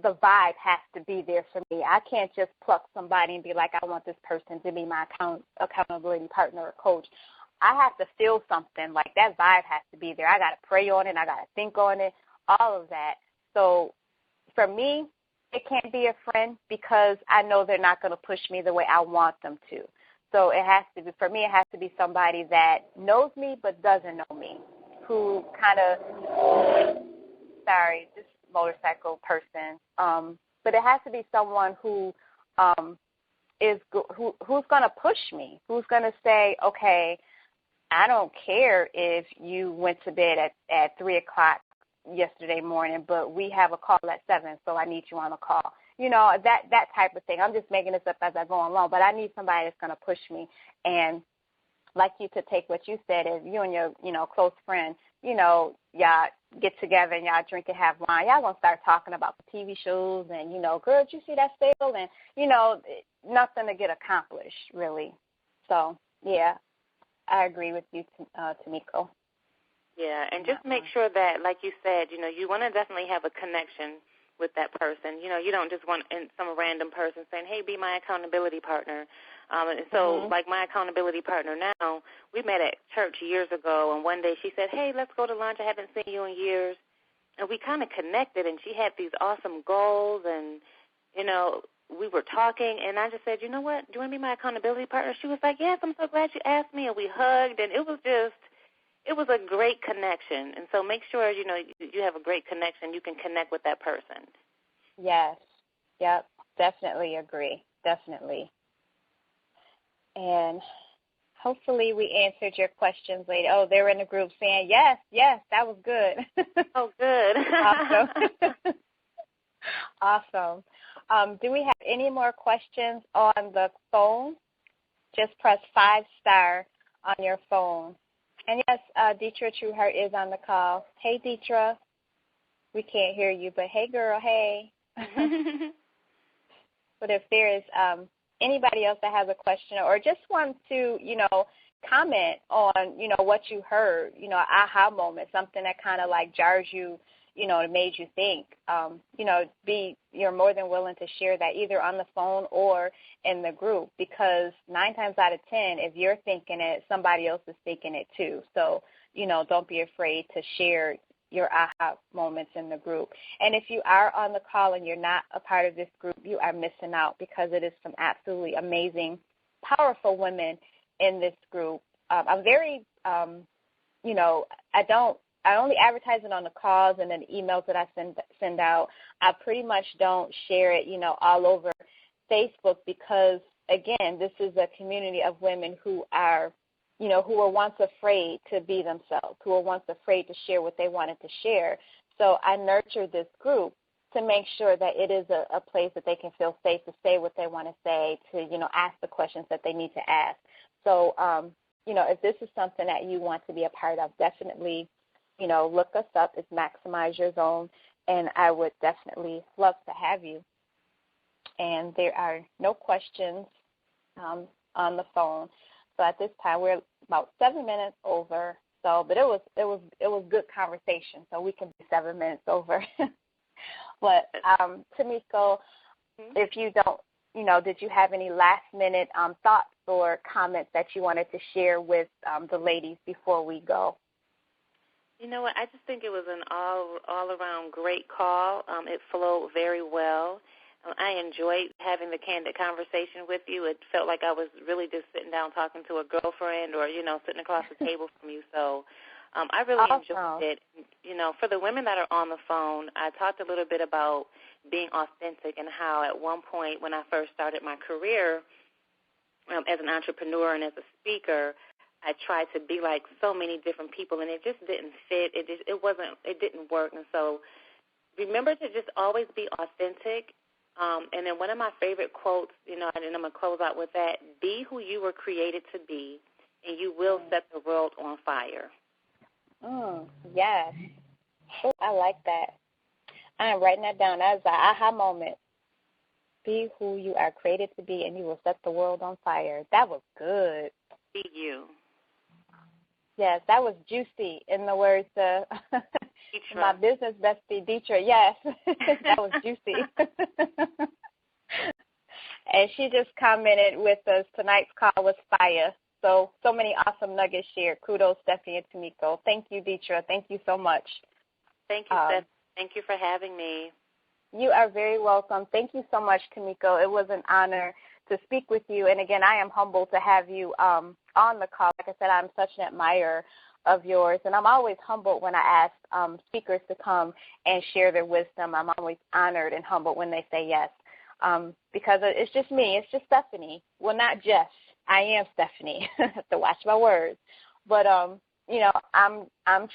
the vibe has to be there for me. I can't just pluck somebody and be like, I want this person to be my accountability partner or coach. I have to feel something, like that vibe has to be there. I got to pray on it. I got to think on it, all of that. So for me, it can't be a friend because I know they're not going to push me the way I want them to. So it has to be, for me, it has to be somebody that knows me but doesn't know me, who kind of, this motorcycle person. But it has to be someone who who's going to push me, who's going to say, okay, I don't care if you went to bed at 3 o'clock yesterday morning, but we have a call at 7, so I need you on a call. You know, that type of thing. I'm just making this up as I go along, but I need somebody that's going to push me. And like you could take what you said, if you and your, you know, close friend, you know, y'all get together and y'all drink and have wine, y'all going to start talking about the TV shows and, you know, girl, did you see that sale? And, you know, nothing to get accomplished, really. So, yeah, I agree with you, Tamiko.
Yeah, and just make sure that, like you said, you know, you want to definitely have a connection with that person. You know, you don't just want some random person saying, hey, be my accountability partner. And so, like my accountability partner now, we met at church years ago, and one day she said, hey, let's go to lunch. I haven't seen you in years. And we kind of connected, and she had these awesome goals, and, you know, we were talking, and I just said, you know what, do you want to be my accountability partner? She was like, yes, I'm so glad you asked me, and we hugged, and it was a great connection. And so make sure, you know, you have a great connection. You can connect with that person.
Yes. Yep. Definitely agree. Definitely. And hopefully we answered your questions, lady. Oh, they were in the group saying, yes, that was good.
Oh, good.
Awesome. Do we have any more questions on the phone? Just press 5 star on your phone. And yes, Deetra Trueheart is on the call. Hey, Deetra. We can't hear you, but hey, girl, hey. But if there is anybody else that has a question or just wants to, you know, comment on, you know, what you heard, you know, aha moment, something that kind of like jars you, you know, it made you think, you know, you're more than willing to share that either on the phone or in the group, because 9 times out of 10, if you're thinking it, somebody else is thinking it too. So, you know, don't be afraid to share your aha moments in the group. And if you are on the call and you're not a part of this group, you are missing out, because it is some absolutely amazing, powerful women in this group. I'm very, you know, I only advertise it on the calls and then the emails that I send out. I pretty much don't share it, you know, all over Facebook, because, again, this is a community of women who are, you know, who were once afraid to be themselves, who were once afraid to share what they wanted to share. So I nurture this group to make sure that it is a place that they can feel safe to say what they want to say, to, you know, ask the questions that they need to ask. So, you know, if this is something that you want to be a part of, definitely, you know, look us up. It's Maximize Your Zone, and I would definitely love to have you. And there are no questions on the phone. So at this time, we're about 7 minutes over. So, but it was good conversation. So we can be 7 minutes over. But Tamiko, if you don't, you know, did you have any last minute thoughts or comments that you wanted to share with the ladies before we go?
You know what? I just think it was an all-around great call. It flowed very well. I enjoyed having the candid conversation with you. It felt like I was really just sitting down talking to a girlfriend or, you know, sitting across the table from you. So I really enjoyed it. You know, for the women that are on the phone, I talked a little bit about being authentic and how at one point when I first started my career as an entrepreneur and as a speaker, I tried to be like so many different people, and it just didn't fit. It didn't work. And so remember to just always be authentic. And then one of my favorite quotes, you know, and I'm going to close out with that: be who you were created to be, and you will set the world on fire.
Yes. Oh, I like that. I am writing that down. That is an aha moment. Be who you are created to be, and you will set the world on fire. That was good.
Be you.
Yes, that was juicy in the words of my business bestie, Deetra. Yes, that was juicy. And she just commented with us, tonight's call was fire. So many awesome nuggets shared. Kudos, Stephanie and Tamiko. Thank you, Deetra. Thank you so much.
Thank you, Stephanie. Thank you for having me.
You are very welcome. Thank you so much, Tamiko. It was an honor to speak with you. And, again, I am humbled to have you on the call. Like I said, I'm such an admirer of yours. And I'm always humbled when I ask speakers to come and share their wisdom. I'm always honored and humbled when they say yes. Because it's just me. It's just Stephanie. Well, not just. I am Stephanie. I have to watch my words. But, I'm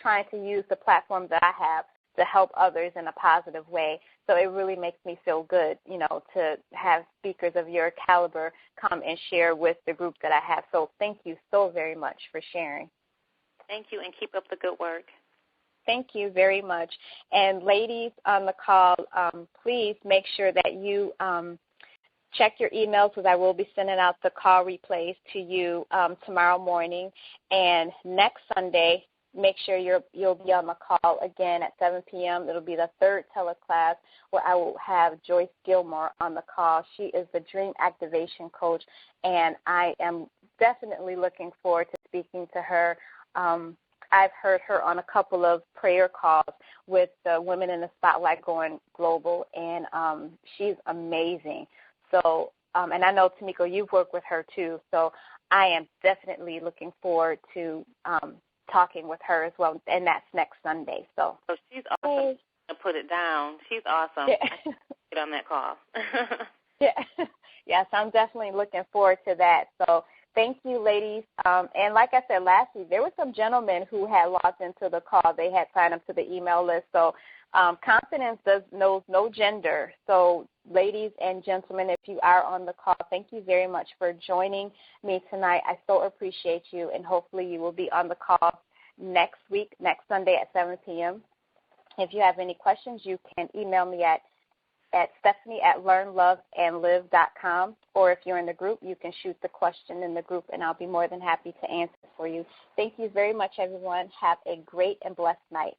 trying to use the platform that I have to help others in a positive way. So it really makes me feel good, to have speakers of your caliber come and share with the group that I have. So thank you so very much for sharing.
Thank you, and keep up the good work.
Thank you very much. And ladies on the call, please make sure that you check your emails, because I will be sending out the call replays to you tomorrow morning. And next Sunday, make sure you'll be on the call again at 7 p.m. It'll be the third teleclass where I will have Joyce Gilmore on the call. She is the Dream Activation Coach, and I am definitely looking forward to speaking to her. I've heard her on a couple of prayer calls with the Women in the Spotlight going global, and she's amazing. So, and I know, Tamiko, you've worked with her too, so I am definitely looking forward to talking with her as well, and that's next Sunday. So
she's awesome. To put it down, she's awesome.
Yeah.
I can get on that call.
Yeah. Yes, I'm definitely looking forward to that. So thank you, ladies. And like I said last week, there were some gentlemen who had logged into the call. They had signed up to the email list. So confidence knows no gender. So ladies and gentlemen, if you are on the call, thank you very much for joining me tonight. I so appreciate you, and hopefully you will be on the call next week, next Sunday at 7 p.m. If you have any questions, you can email me at Stephanie@learnloveandlive.com, or if you're in the group, you can shoot the question in the group, and I'll be more than happy to answer for you. Thank you very much, everyone. Have a great and blessed night.